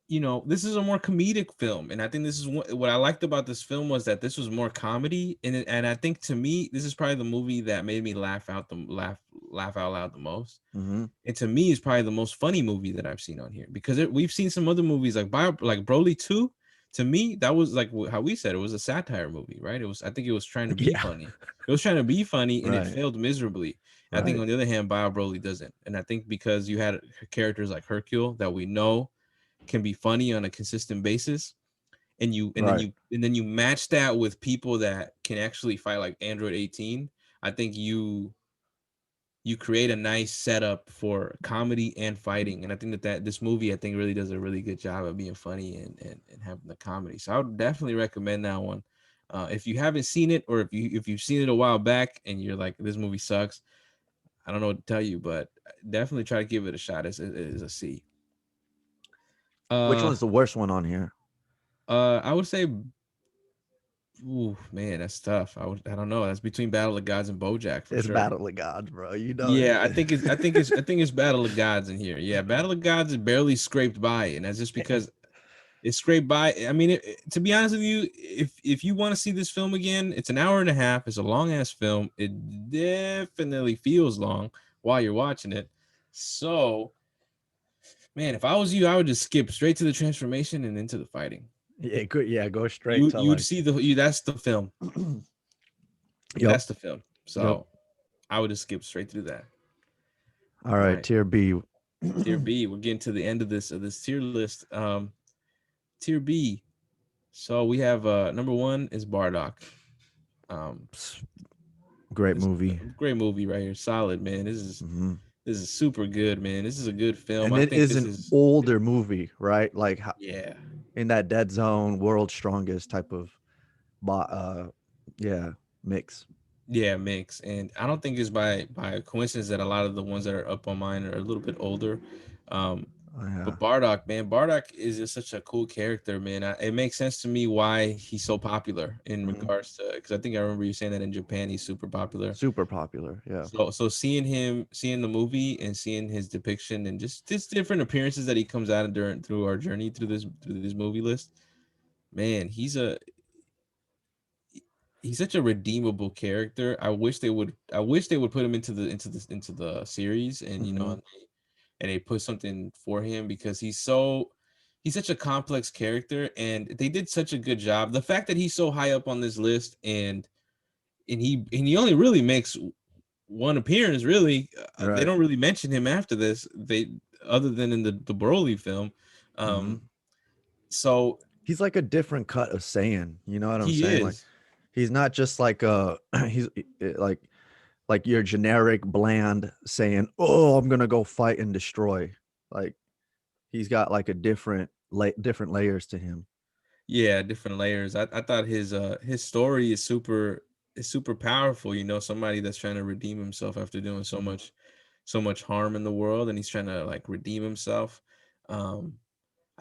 this is a more comedic film, and I think this is what I liked about this film was that this was more comedy, and I think to me this is probably the movie that made me laugh out loud the most. Hmm. And to me, it's probably the most funny movie that I've seen on here because we've seen some other movies like Broly 2. To me, that was like how we said it was a satire movie, right? I think it was trying to be Yeah. funny. It was trying to be funny and it Right. failed miserably. I think Right. on the other hand, Bio Broly doesn't. And I think because you had characters like Hercule that we know can be funny on a consistent basis, Right. and then you match that with people that can actually fight like Android 18, I think you create a nice setup for comedy and fighting. And I think that this movie, I think, really does a really good job of being funny and having the comedy. So I would definitely recommend that one. If you haven't seen it, or if you've seen it a while back and you're like, this movie sucks, I don't know what to tell you, but definitely try to give it a shot. It's a C. Which Uh, one's the worst one on here? I would say, ooh, man, that's tough. I don't know. That's between Battle of Gods and BoJack for It's sure. Battle of Gods, bro. You know it Yeah, I is. think it's Battle of Gods in here. Yeah, Battle of Gods is barely scraped by, and that's just because it's scraped by. I mean, to be honest with you, if you want to see this film again, it's an hour and a half. It's a long ass film. It definitely feels long while you're watching it. So, man, if I was you, I would just skip straight to the transformation and into the fighting. Yeah, good. Yeah, go straight You to you'd like. see that's the film. Yep. That's the film. Yep. So I would just skip straight through that. All All right. right. Tier B. Tier B. We're getting to the end of this tier list. Tier B. So we have number one is Bardock. Um, Great this movie. great movie right here. Solid, man. Hmm. This is super good, man. This is a good film. And I it think is this an is older movie, right? Like yeah. in that Dead Zone, World's Strongest type of, yeah, mix. Yeah, mix. And I don't think it's by coincidence that a lot of the ones that are up on mine are a little bit older. Um, Yeah. but Bardock, man, Bardock is just such a cool character, man. It makes sense to me why he's so popular in Hmm. regards to because I think I remember you saying that in Japan he's super popular. Super popular. Yeah. So seeing him, seeing the movie, and seeing his depiction, and just different appearances that he comes out of during through our journey through this movie list, man, he's such a redeemable character. I wish they would put him into the series, and Hmm. and they put something for him because he's such a complex character, and they did such a good job. The fact that he's so high up on this list, and he only really makes one appearance. Really, they Right. don't really mention him after this. They other than in the Broly film. Hmm. Um, so He's like a different cut of Saiyan. You know what I'm he saying? Like is. he's not just like he's like your generic bland saying, "Oh, I'm gonna go fight and destroy." Like he's got like a different layers to him. Yeah, different layers. I thought his story is super powerful, somebody that's trying to redeem himself after doing Mhm. so much harm in the world and he's trying to like redeem himself. Um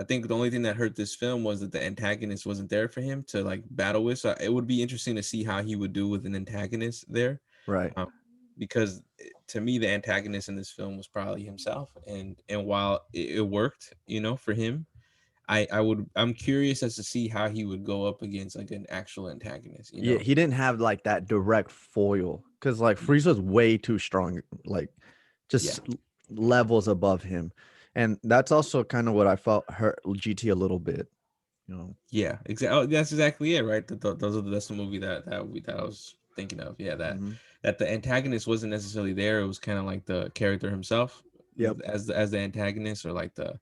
I think the only thing that hurt this film was that the antagonist wasn't there for him to like battle with. So it would be interesting to see how he would do with an antagonist there. Right. Um, because to me the antagonist in this film was probably himself and while it worked, for him, I'm curious as to see how he would go up against like an actual antagonist. Yeah, he didn't have like that direct foil because like Yeah. Frieza's way too strong, like Yeah. just levels above him, and that's also kind of what I felt hurt GT a little bit. You know. Yeah, exactly. Oh, that's exactly it, right? That's the movie that I was thinking of. Yeah, Hmm. that the antagonist wasn't necessarily there. It was kind of like the character himself Yep. as the antagonist or like the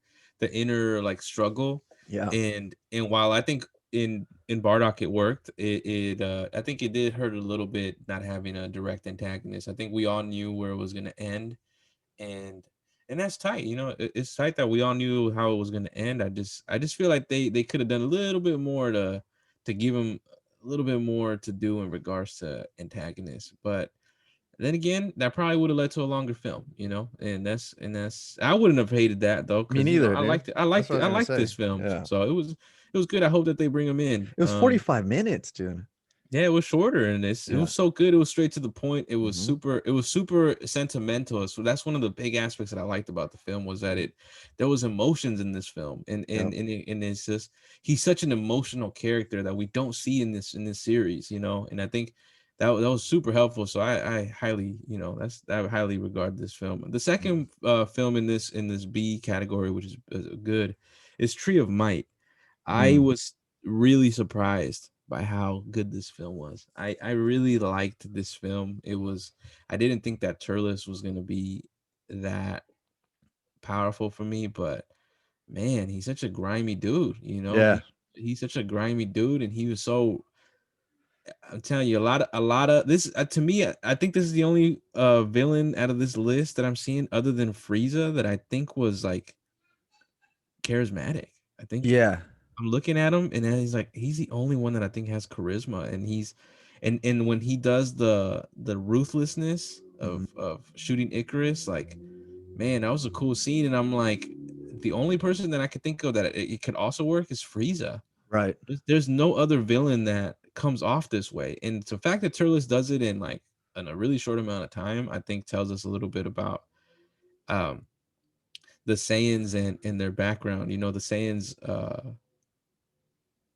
inner like struggle. Yeah. And while I think in Bardock it worked, I think it did hurt a little bit not having a direct antagonist. I think we all knew where it was going to end, and that's tight. It's tight that we all knew how it was going to end. I just feel like they could have done a little bit more to give him a little bit more to do in regards to antagonists. But then again, that probably would have led to a longer film. And that's I wouldn't have hated that though, Me because neither, I dude. liked it. I That's liked what I it. was I gonna liked say. this film, Yeah. so it was good. I hope that they bring him in. It was 45 minutes, dude. Yeah, it was shorter and it Yeah. was so good. It was straight to the point. Hmm. It was super sentimental. So that's one of the big aspects that I liked about the film was that there was emotions in this film. Yep. And it's just he's such an emotional character that we don't see in this series. And I think that was super helpful. So I highly, I highly regard this film. The Mhm. second film in this B category, which is good, is Tree of Might. I Mm. was really surprised by how good this film was. I really liked this film. I didn't think that Turles was gonna be that powerful for me, but man, he's such a grimy dude. Yeah. He's such a grimy dude, and he was so. I'm telling you, a lot of this to me. I think this is the only villain out of this list that I'm seeing other than Frieza that I think was like charismatic. I think Yeah. I'm looking at him and then he's the only one that I think has charisma and and when he does the ruthlessness Mhm. of shooting Icarus, like man, that was a cool scene and I'm like the only person that I could think of that it could also work is Frieza. Right. There's no other villain that comes off this way. And the fact that Turles does it in a really short amount of time, I think tells us a little bit about um the Saiyans and their background. The Saiyans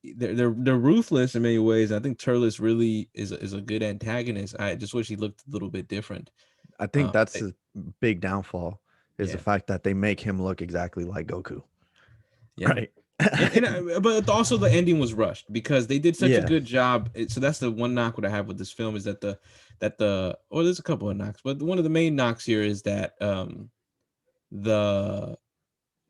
they're ruthless in many ways. I think Turles really is a good antagonist. I just wish he looked a little bit different. I think that's It- his big downfall is the yeah, fact that they make him look exactly like Goku. yeah, Right. But also the ending was rushed because they did such a Yeah. good job. So that's the one knock what I have with this film is that there's a couple of knocks, but one of the main knocks here is that the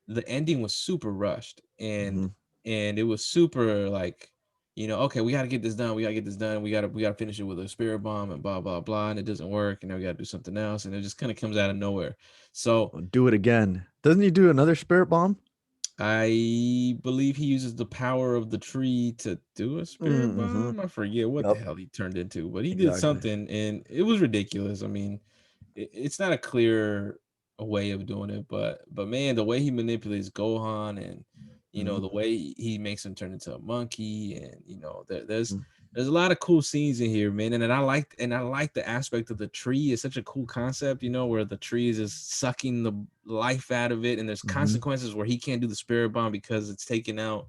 the ending was super rushed, Hmm. and it was super like, okay, we got to get this done, we got to finish it with a spirit bomb and blah blah blah, and it doesn't work, and now we got to do something else, and it just kind of comes out of nowhere. So Do it again. Doesn't he do another spirit bomb? I believe he uses the power of the tree to do a spirit Mm-hmm. bomb. I forget what the Yep. hell he turned into, but he did Exactly. something, and it was ridiculous. I mean, it's not a clear way of doing it, but man, the way he manipulates Gohan, and Hmm. the way he makes him turn into a monkey, and there's Hmm. there's a lot of cool scenes in here, man, and I like the aspect of the tree. It's such a cool concept, where the tree is just sucking the life out of it, and there's Hmm. consequences where he can't do the spirit bomb because it's taking out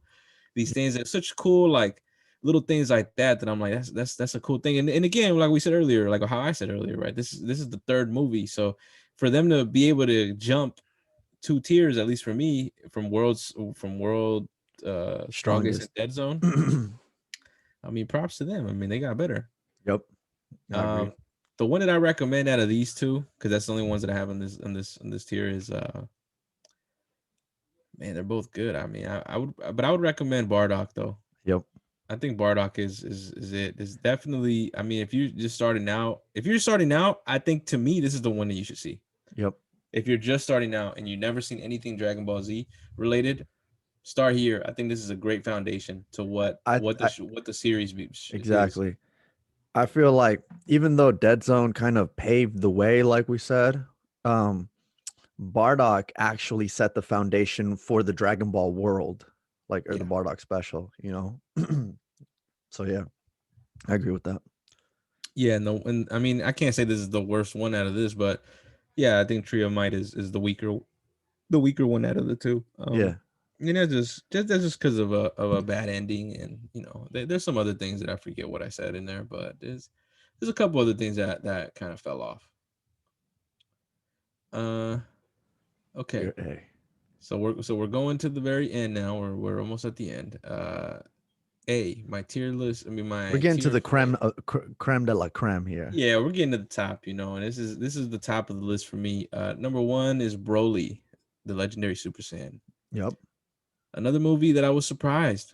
these things. It's such cool, like little things like that I'm like, that's a cool thing. And again, like we said earlier, like how I said earlier, right? This is the third movie. So for them to be able to jump 2 tiers, at least for me, from world strongest and Strongest. dead zone, I mean, props to them. I mean, they got better. Yep. I agree. Um the one that I recommend out of these two, because that's the only ones that I have in this tier, is man, they're both good. I mean, I would recommend Bardock though. Yep. I think Bardock is it. Is definitely. I mean, if you're starting out, I think to me this is the one that you should see. Yep. If you're just starting out and you've never seen anything Dragon Ball Z related, start here. I think this is a great foundation to what I, what the I what the series is. exactly. I feel like even though Dead Zone kind of paved the way, like we said, um, Bardock actually set the foundation for the Dragon Ball world, like or the Yeah, Bardock special, you know. So yeah, I agree with that. yeah. No, and I mean, I can't say this is the worst one out of this, but yeah, I think Trio Might is the weaker one out of the two. Yeah. That's just because of a bad ending, and there's some other things that I forget what I said in there, but there's a couple other things that kind of fell off. Uh, okay, Hey. so we're going to the very end now. We're almost at the end. My tier list. I mean, We're my getting to tier the for the creme de la creme here. yeah, we're getting to the top, and this is the top of the list for me. Number one is Broly, the legendary Super Saiyan. Yep. Another movie that I was surprised.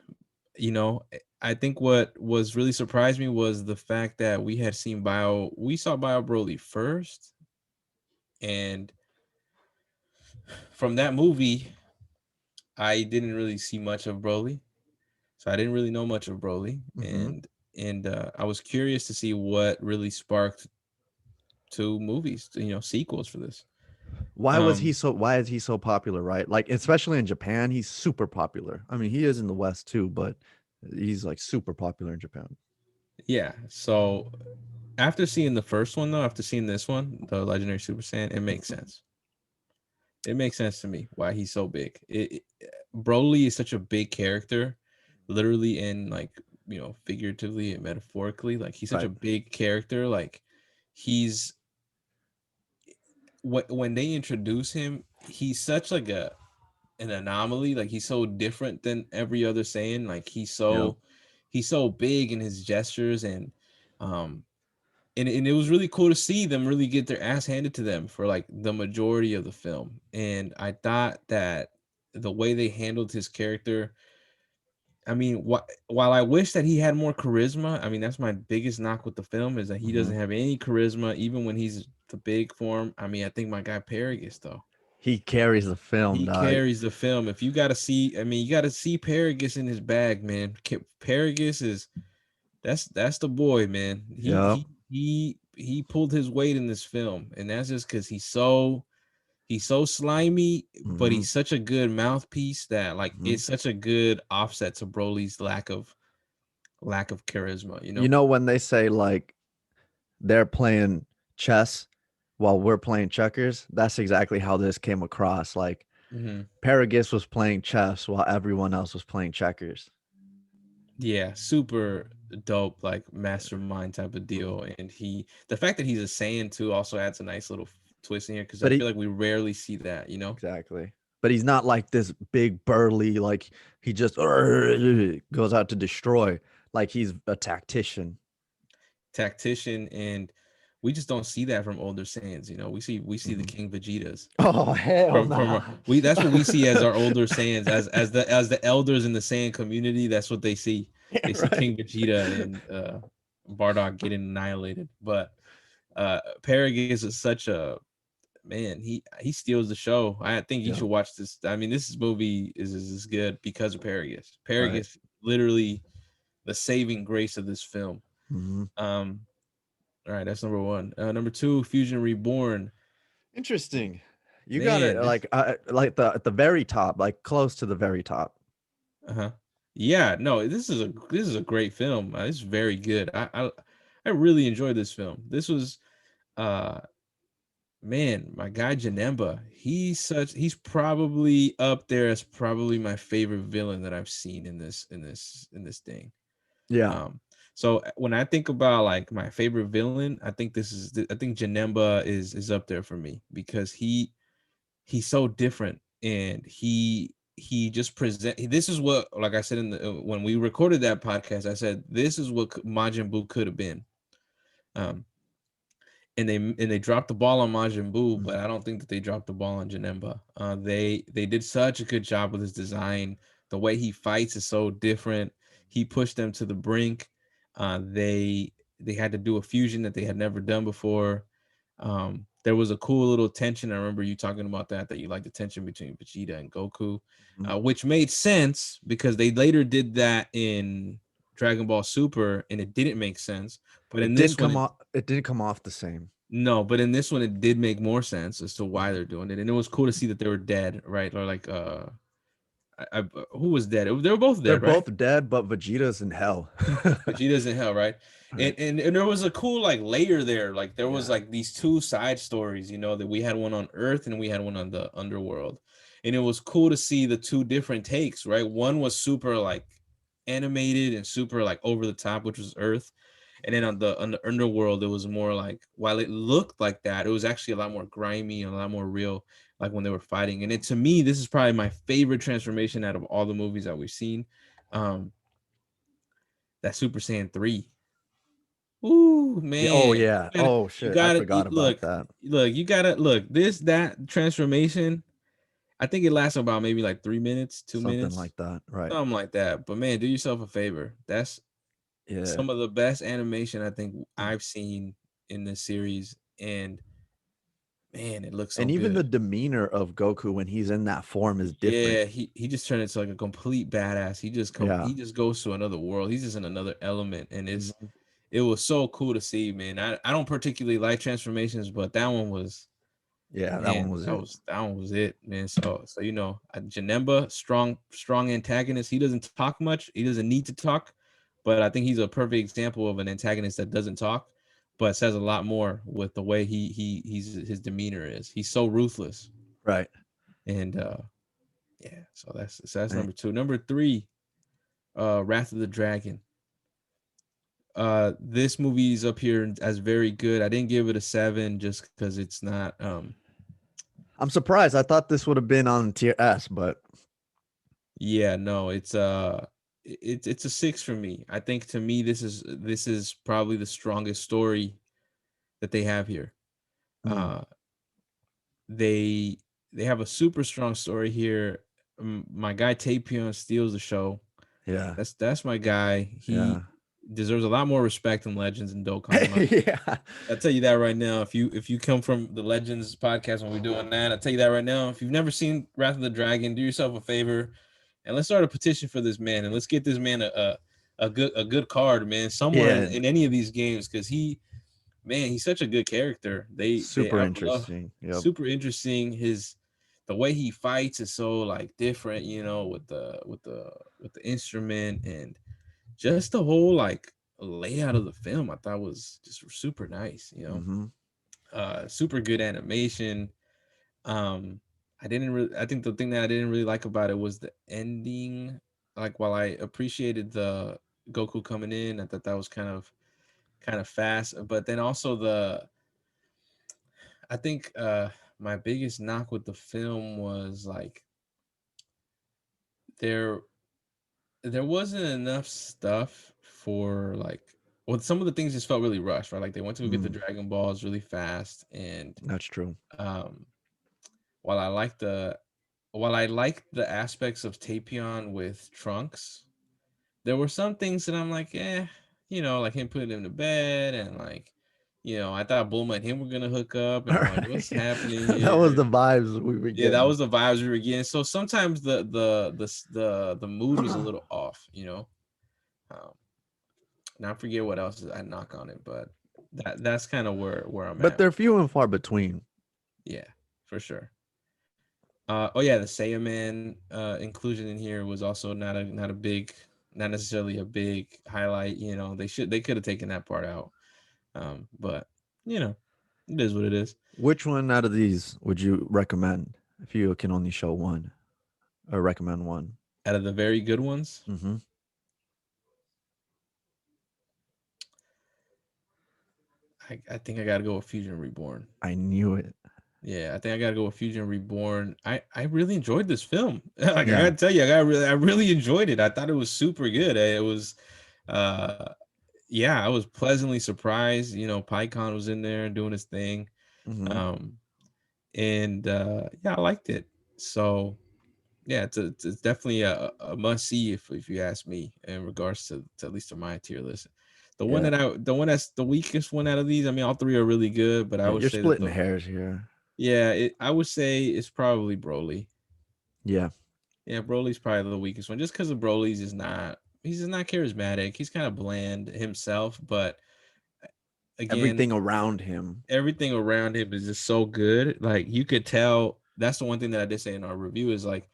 I think what was really surprised me was the fact that we saw Bio Broly first, and from that movie, I didn't really see much of Broly, so I didn't really know much of Broly, Hmm. and I was curious to see what really sparked two movies, sequels for this. Um, Why is he so popular, right? Like especially in Japan, he's super popular. I mean, he is in the West too, but he's like super popular in Japan. yeah, so after seeing the first one though, after seeing this one, the Legendary Super Saiyan, it makes sense. It makes sense to me why he's so big. Broly is such a big character, literally and like figuratively and metaphorically. Like he's such a Right. big character. Like he's when they introduce him, he's such like an anomaly. Like he's so different than every other Saiyan. Like Yeah. he's so big in his gestures, um and it was really cool to see them really get their ass handed to them for like the majority of the film. And I thought that the way they handled his character, I mean, while I wish that he had more charisma, I mean, that's my biggest knock with the film is that he Hmm. doesn't have any charisma, even when he's the big form. I mean, I think my guy Paragus, though, He carries the film, he dog. carries the film. If you got to see, I mean, you got to see Paragus in his bag, man. Paragus is that's the boy, man. He Yep. he he pulled his weight in this film, and that's just because he's so slimy, but Hmm. he's such a good mouthpiece that like Hmm. it's such a good offset to Broly's lack of charisma. You know when they say like they're playing chess while we're playing checkers, that's exactly how this came across. Like Hmm. Paragus was playing chess while everyone else was playing checkers. Yeah, super dope, like mastermind type of Mhm. deal. And the fact that he's a Saiyan too also adds a nice little twist in here because I But feel he like we rarely see that. exactly. but he's not like this big burly, like he just goes out to destroy. Like he's a tactician. Tactician, and we just don't see that from older Saiyans. You know, we see the Mhm. King Vegetas Oh hell from nah. we that's what we see as our older Saiyans, as the elders in the Saiyan community. That's what they see. Yeah, They see right. King Vegeta and Bardock getting annihilated. But Paragus is such a man. He steals the show. I think you Yeah. should watch this. I mean, this movie is good because of Paragus. Right. Paragus literally the saving grace of this film. Hmm. Um, all right, that's number one. Number two, Fusion Reborn. Interesting. You got it Man, this like the at the very top, like close to the very top. uh-huh. Yeah, no, this is a great film. It's very good. I really enjoyed this film. This was uh man, my guy Janemba. He's probably up there as probably my favorite villain that I've seen in this thing. Yeah. Um, so when I think about like my favorite villain, I think Janemba is up there for me because he's so different and he just present this is what like I said in the when we recorded that podcast I said this is what Majin Buu could have been. Um, and they dropped the ball on Majin Buu, but Mhm. I don't think that they dropped the ball on Janemba. They did such a good job with his design. The way he fights is so different. He pushed them to the brink. They had to do a fusion that they had never done before. There was a cool little tension. I remember you talking about that you liked the tension between Vegeta and Goku, Mhm. which made sense because they later did that in Dragon Ball Super, and it didn't make sense. But in this one, It didn't come off the same. no, but in this one it did make more sense as to why Mhm. they're doing it, and it was cool to see that they were dead, right? Or like, who was dead? They were both They're dead, right? both dead, but Vegeta's in hell. Vegeta's in hell, right? And, Right. and there was a cool like layer there. Like there was Yeah. like these two side stories, that we had one on Earth and we had one on the underworld. And it was cool to see the two different takes, right? One was super like animated and super like over the top, which was Earth. And then on the underworld, it was more like while it looked like that, it was actually a lot more grimy and a lot more real, like when they were fighting. And it to me, this is probably my favorite transformation out of all the movies that we've seen. Um, that Super Saiyan 3. Ooh, Yeah. Oh man. yeah. Oh You shit. I gotta forgot about look, that. you gotta look. That transformation, I think it lasts about maybe like 3 minutes, two Something minutes, like that. Right. something like that. But man, do yourself a favor. That's Yeah. some of the best animation I think I've seen in this series. And man, it looks so And even the good. demeanor of Goku when he's in that form is different. Yeah, he just turned into like a complete badass. Yeah. He just goes to another world. He's just in another element, and Mhm. it was so cool to see, man. I don't particularly like transformations, but that one was Yeah, that one man, was it. that one was it, man. So Janemba, strong antagonist. He doesn't talk much. He doesn't need to talk, but I think he's a perfect example of an antagonist that doesn't talk, but says a lot more with the way his demeanor is. He's so ruthless, Right. and yeah. So that's Right. number two. Number three, Wrath of the Dragon. This movie is up here as very good. I didn't give it a 7 just because it's not I'm surprised. I thought this would have been on tier S, but yeah, no, it's a 6 for me. I think to me this is probably the strongest story that they have here. mm, Uh they they have a super strong story here. My guy Tapion steals the show. yeah. That's my guy. Yeah. He deserves a lot more respect than Legends and Dokkan. Yeah. I'll tell you that right now. If you come from the Legends podcast when we're doing that, I'll tell you that right now. If you've never seen Wrath of the Dragon, do yourself a favor and let's start a petition for this man and let's get this man a good card, man, somewhere Yeah. in any of these games because he's such a good character. They Super I love interesting. Yep. super interesting. The way he fights is so like different, with the instrument and just the whole like layout of the film I thought was just super nice. Hmm. Super good animation. I think the thing that I didn't really like about it was the ending. Like while I appreciated the Goku coming in, I thought that was kind of fast, but then also I think my biggest knock with the film was like there there wasn't enough stuff for like, well, some of the things just felt really rushed, right? Like they went to go get the Dragon Balls really fast, and That's true. um, while I like the while I liked the aspects of Tapion with Trunks, there were some things that I'm like, like him putting him to bed, and like, I thought Bulma and him were gonna hook up, and All I'm like, what's right. happening That was here? the vibes we were Yeah, that getting. was the vibes we were getting. So sometimes the mood was a little off. Um, and I forget what else I knock on it, but that's kind of where I'm But at. they're few and far between. Yeah, for sure. Oh yeah, the Saiyan Man inclusion in here was also not a big, not necessarily a big highlight. They could have taken that part out. But you know, it is what it is. Which one out of these would you recommend if you can only show one or recommend one? Out of the very good ones, Mm-hmm. I think I gotta go with Fusion Reborn. I knew it. Yeah, I think I gotta go with Fusion Reborn. I really enjoyed this film. Like I Yeah. gotta tell you, I really enjoyed it. I thought it was super good. It was, uh, yeah, I was pleasantly surprised. PyCon was in there doing his thing, Mm-hmm. um, and yeah, I liked it. So yeah, it's definitely a must see if you ask me in regards to at least to my tier list. Yeah. The one that's the weakest one out of these. I mean, all three are really good, but I Yeah. would You're say that splitting the hairs here. yeah, I would say it's probably Broly. Yeah. Yeah, Broly's probably the weakest one, just because of Broly's is not he's just not charismatic. He's kind of bland himself, but again, Everything around him. everything around him is just so good. Like you could tell. That's the one thing that I did say in our review is like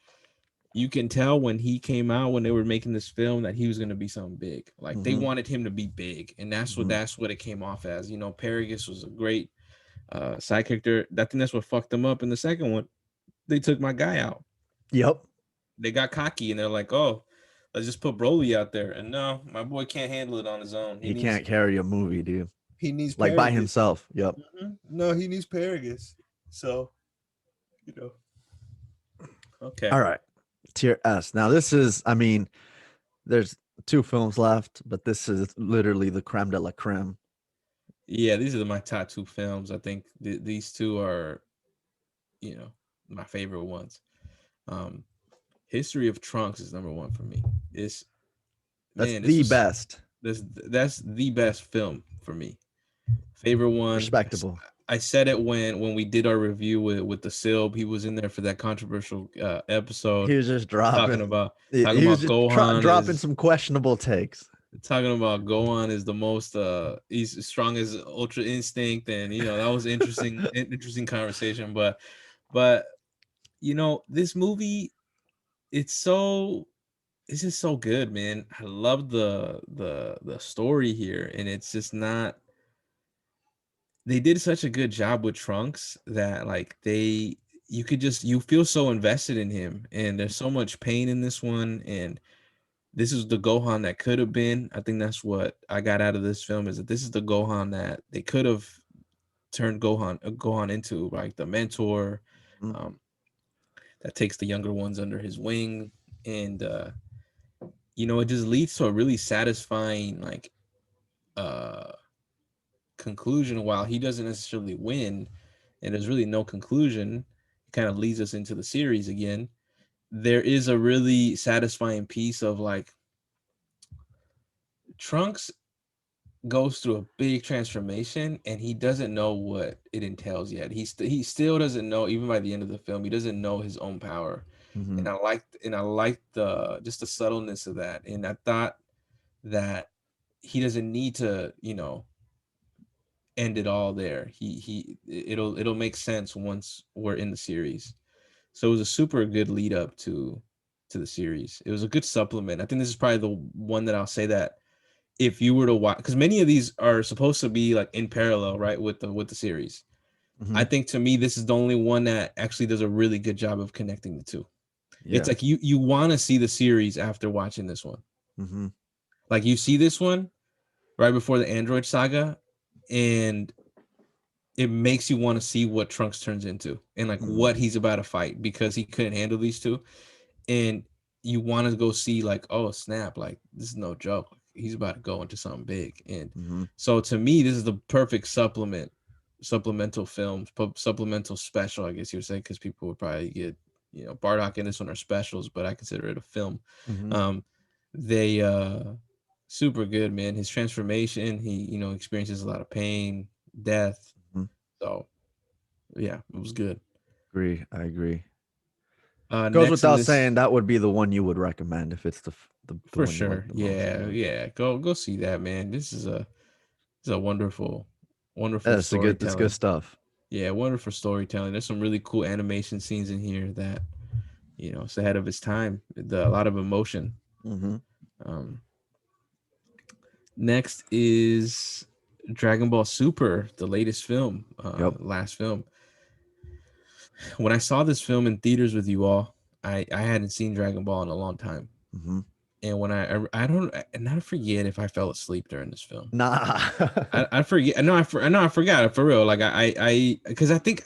you can tell when he came out when they were making this film that he was going to be something big. Like they Mm-hmm. wanted him to be big, and that's what Mm-hmm. it came off as. Paragus was a great side character. I think that's what fucked them up in the second one. They took my guy out. Yep. They got cocky and they're like, "Oh, let's just put Broly out there." And no, my boy can't handle it on his own. He can't carry a movie, dude. He needs Like by Paragus. himself. Yep. No, he needs Paragus. So you know, okay, All right. Tier S. Now this is, I mean, there's two films left, but this is literally the creme de la creme. yeah, these are my top two films. I think these two are, my favorite ones. Um, History of Trunks is number one for me. It's That's man, this the was best. that's the best film for me. Favorite one. Respectable. I said it when we did our review with the Silb. He was in there for that controversial episode He was just talking dropping. about He was just Gohan dropping is some questionable takes. the most he's as strong as Ultra Instinct, and that was interesting conversation. But this movie, it's so it's just so good, man. I love the story here, and it's just not. They did such a good job with Trunks that like you feel so invested in him, and there's so much pain in this one, and this is the Gohan that could have been. I think that's what I got out of this film is that this is the Gohan that they could have turned Gohan into, like the mentor, Mhm. um, that takes the younger ones under his wing, and it just leads to a really satisfying like uh conclusion. While he doesn't necessarily win, and there's really no conclusion, it kind of leads us into the series again. There is a really satisfying piece of like Trunks goes through a big transformation and he doesn't know what it entails yet. He still doesn't know, even by the end of the film, he doesn't know his own power. Mhm. And I liked the just the subtleness of that. And I thought that he doesn't need to, end it all there. It'll make sense once we're in the series. So it was a super good lead up to the series. It was a good supplement. I think this is probably the one that I'll say that if you were to watch, because many of these are supposed to be like in parallel, right, with the series. I Mhm. think to me this is the only one that actually does a really good job of connecting the two. It's Yeah. like you want to see the series after watching this one. Mhm. Like you see this one right before the Android saga, and it makes you want to see what Trunks turns into and like Mhm. what he's about to fight because he couldn't handle these two. And you want to go see like, oh snap, like this is no joke. He's about to go into something big. And Mm-hmm. so to me, this is the perfect supplemental film, supplemental special, I guess you would say, because people would probably get, Bardock and this one are specials, but I consider it a film. Mm-hmm. Um, they super good, man. His transformation, he experiences a lot of pain, death. Mm-hmm. So yeah, it was good. I agree. Goes Next in without this, saying that would be the one you would recommend if it's the for one you like sure. the most. Yeah, Yeah. yeah. Go see that, man. This is a wonderful, wonderful That's good storytelling. stuff. Yeah, wonderful storytelling. There's some really cool animation scenes in here that it's ahead of its time. A lot of emotion. Mm-hmm. Um, Next is Dragon Ball Super, the latest film, Yep. last film. When I saw this film in theaters with you all, I hadn't seen Dragon Ball in a long time, Mm-hmm. and when I don't, and I forget if I fell asleep during this film. Nah. I forget. I know I forgot it for real. Like because I think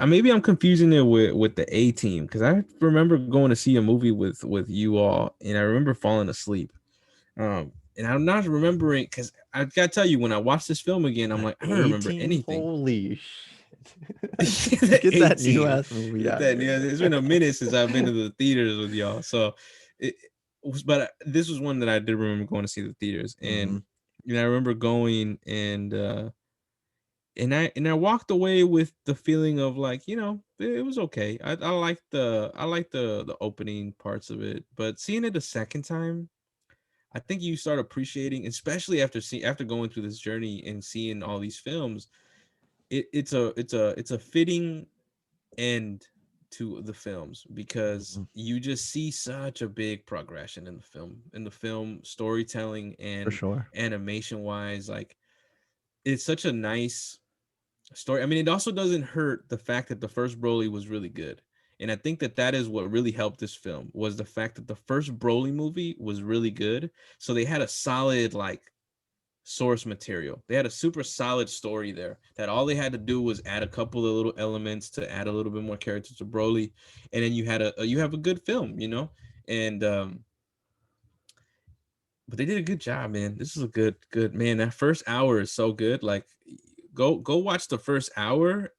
maybe I'm confusing it with the A Team, because I remember going to see a movie with you all, and I remember falling asleep. And I'm not remembering, because I gotta tell you, when I watched this film again, I'm The like, I don't A remember Team. anything. Holy shit! The Get A that new Team. ass movie Get out of that? here. Yeah, it's been a minute since I've been to the theaters with y'all. So, it, but this was one that I did remember going to see the theaters, Mm-hmm. and I remember going, and I walked away with the feeling of like, it was okay. I like the opening parts of it, but seeing it a second time, I think you start appreciating, especially after going through this journey and seeing all these films. It's a fitting end to the films, because Mm-hmm. you just see such a big progression in the film storytelling For and sure. animation wise. Like, it's such a nice story. I mean, it also doesn't hurt the fact that the first Broly was really good. And I think that is what really helped this film, was the fact that the first Broly movie was really good. So they had a solid, like, source material. They had a super solid story there, that all they had to do was add a couple of little elements to add a little bit more character to Broly, and then you have a good film, And but they did a good job, man. This is a good man. That first hour is so good. Like, go watch the first hour,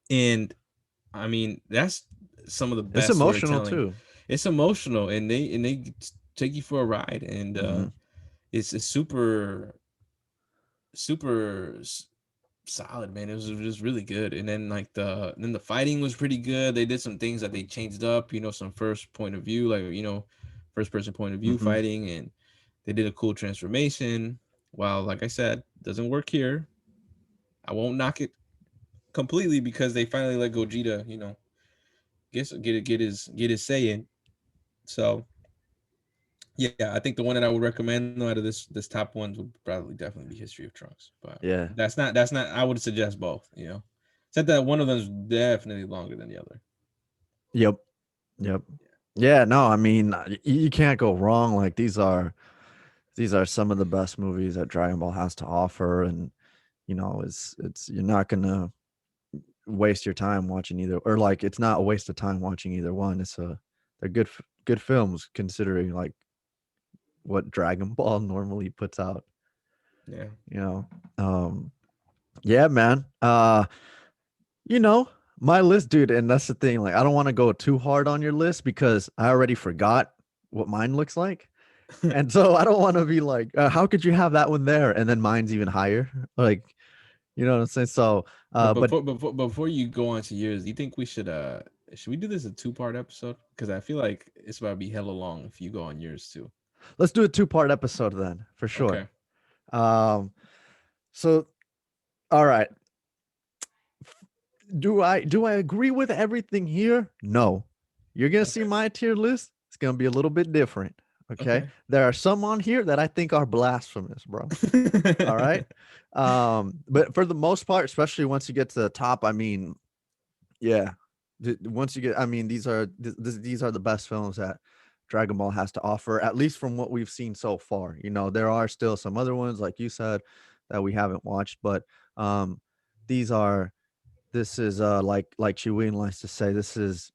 and I mean, that's some of the It's best emotional storytelling. too. It's emotional, and they take you for a ride, and Mm-hmm. it's super solid, man. It was just really good. And then, like, the fighting was pretty good. They did some things that they changed up, some first point of view, like, first person point of view Mm-hmm. fighting, and they did a cool transformation. While, like I said, doesn't work here. I won't knock it completely, because they finally let Gogeta, get his say in. So yeah, I think the one that I would recommend, though, out of this top ones, would probably definitely be History of Trunks. But Yeah. that's not. I would suggest both. Except that one of them is definitely longer than the other. Yep. Yep. Yeah. No, I mean, you can't go wrong. Like these are some of the best movies that Dragon Ball has to offer, and it's you're not gonna waste your time watching either, or like it's not a waste of time watching either one. They're good films considering like what Dragon Ball normally puts out. Yeah. You know, um, yeah, man. You know, my list, dude, and that's the thing. Like, I don't want to go too hard on your list because I already forgot what mine looks like. And so I don't want to be like, how could you have that one there and then mine's even higher? Like, you know what I'm saying? So, But but before you go on to yours, do you think should we do this a two-part episode? Because I feel like it's about to be hella long if you go on yours too. let's do a two-part episode then for sure. Okay. Um, so all right. Do I agree with everything here? No. You're gonna see Okay. my tier list. It's gonna be a little bit different. Okay. Okay. There are some on here that I think are blasphemous, bro. All right. But for the most part, especially once you get to the top, I mean, yeah. Once you get, I mean, these are the best films that Dragon Ball has to offer, at least from what we've seen so far. There are still some other ones, like you said, that we haven't watched, but these are this is like Chiwin likes to say, this is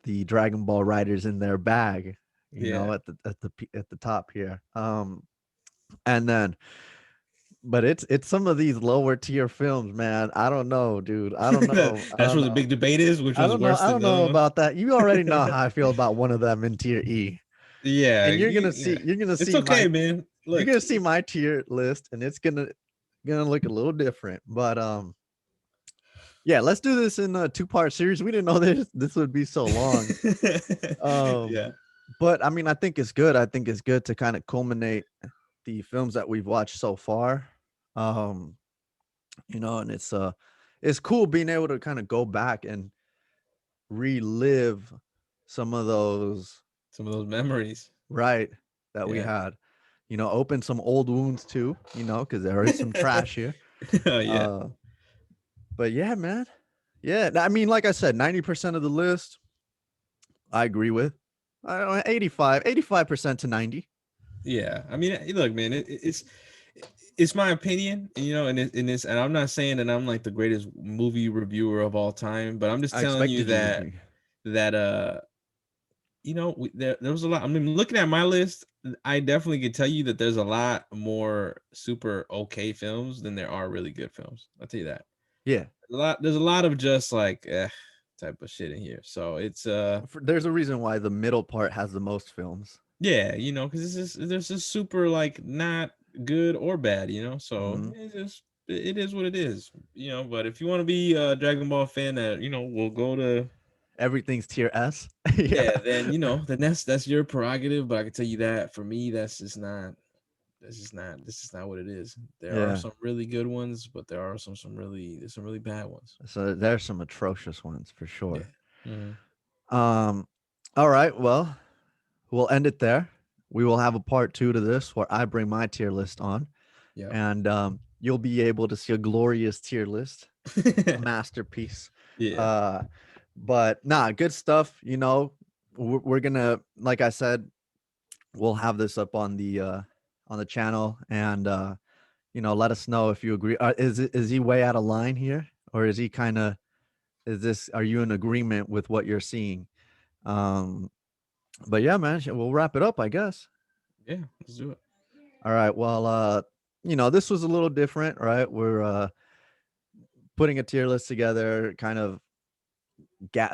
the Dragon Ball writers in their bag, Yeah. at the top here. And then, but it's some of these lower tier films, man. I don't know, dude. I don't know. I That's don't what the know. big debate is. Which I one's don't know. worse I than don't the know other about that. You already know one? how I feel about one of them in tier E, Yeah, and yeah. you're gonna It's see okay, man. you're Look, gonna see my tier list, and it's gonna look a little different. But yeah, let's do this in a two-part series. We didn't know this would be so long. Um, yeah, but I mean, I think it's good. I think it's good to kind of culminate the films that we've watched so far. Um, and it's cool being able to kind of go back and relive some of those, some of those memories. right, that we Yeah, had. Open some old wounds too, because there is some trash here. oh, yeah, Uh, but yeah, man. Yeah, I mean, like I said, 90% of the list I agree with. I don't know, 85% to 90. yeah. I mean, look, man, it's my opinion, and I'm not saying that I'm like the greatest movie reviewer of all time, but I'm just I telling you expected you to that be. that there was a lot. I mean, looking at my list, I definitely could tell you that there's a lot more super okay films than there are really good films. I'll tell you that. Yeah. There's a lot of just like type of shit in here. So it's There's a reason why the middle part has the most films. yeah, because there's just super like not good or bad, so Hmm. it is what it is, but if you want to be a Dragon Ball fan that will go to, Everything's tier S. Yeah. yeah, then then that's your prerogative, but I can tell you that for me that's just not what it is. There are Yeah. some really good ones, but there are there's some really bad ones. So there's some atrocious ones for Yeah. sure. Hmm. Um, all right. Well, we'll end it there. We will have a part two to this where I bring my tier list on, Yep. and you'll be able to see a glorious tier list, a masterpiece. Yeah. Uh, but nah, good stuff. We're gonna, like I said, we'll have this up on the channel, and let us know if you agree. Is he way out of line here, or is he kind of, are you in agreement with what you're seeing? Um, but yeah, man, we'll wrap it up, I guess. Yeah. Let's do it. All right. Well, this was a little different, right? We're putting a tier list together, kind of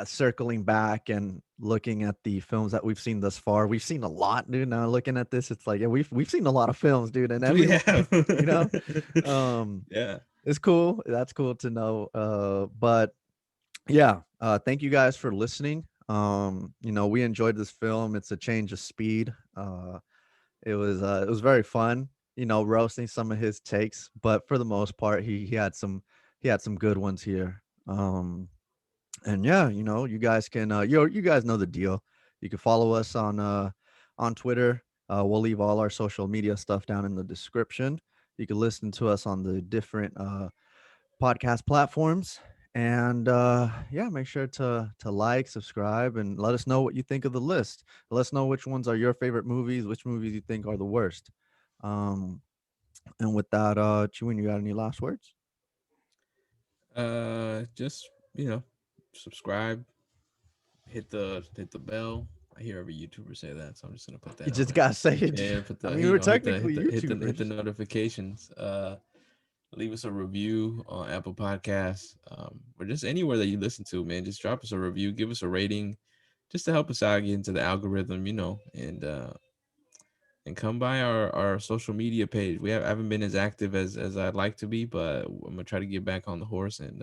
circling back and looking at the films that we've seen thus far. We've seen a lot, dude. Now looking at this, it's like, yeah, we've seen a lot of films, dude, and We everyone, have. you know, um, Yeah. it's cool. That's cool to know. But yeah, thank you guys for listening. We enjoyed this film. It's a change of speed. It was very fun, roasting some of his takes, but for the most part, he had some good ones here. And yeah, you guys can you guys know the deal. You can follow us on Twitter. We'll leave all our social media stuff down in the description. You can listen to us on the different podcast platforms. And yeah, make sure to like, subscribe, and let us know what you think of the list. Let us know which ones are your favorite movies, which movies you think are the worst. Um, and with that, Chiwin, you got any last words? Just subscribe, hit the bell. I hear every YouTuber say that, so I'm just gonna put You that on just there. gotta say it. Yeah, put I the mean, we're hit technically the YouTubers. notifications. Leave us a review on Apple Podcasts, or just anywhere that you listen to, man. Just drop us a review, give us a rating, just to help us out get into the algorithm, and come by our social media page. I haven't been as active as I'd like to be, but I'm gonna try to get back on the horse and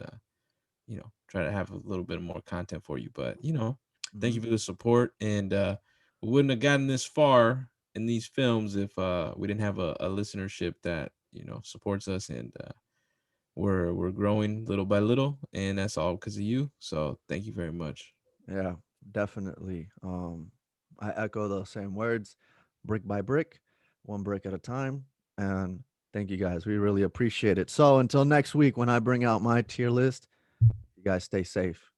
try to have a little bit more content for you. But thank Hmm. you for the support, and we wouldn't have gotten this far in these films if we didn't have a listenership that supports us, and we're growing little by little, and that's all because of you. So thank you very much. Yeah, definitely. I echo those same words, brick by brick, one brick at a time. And thank you guys. We really appreciate it. So until next week, when I bring out my tier list, you guys stay safe.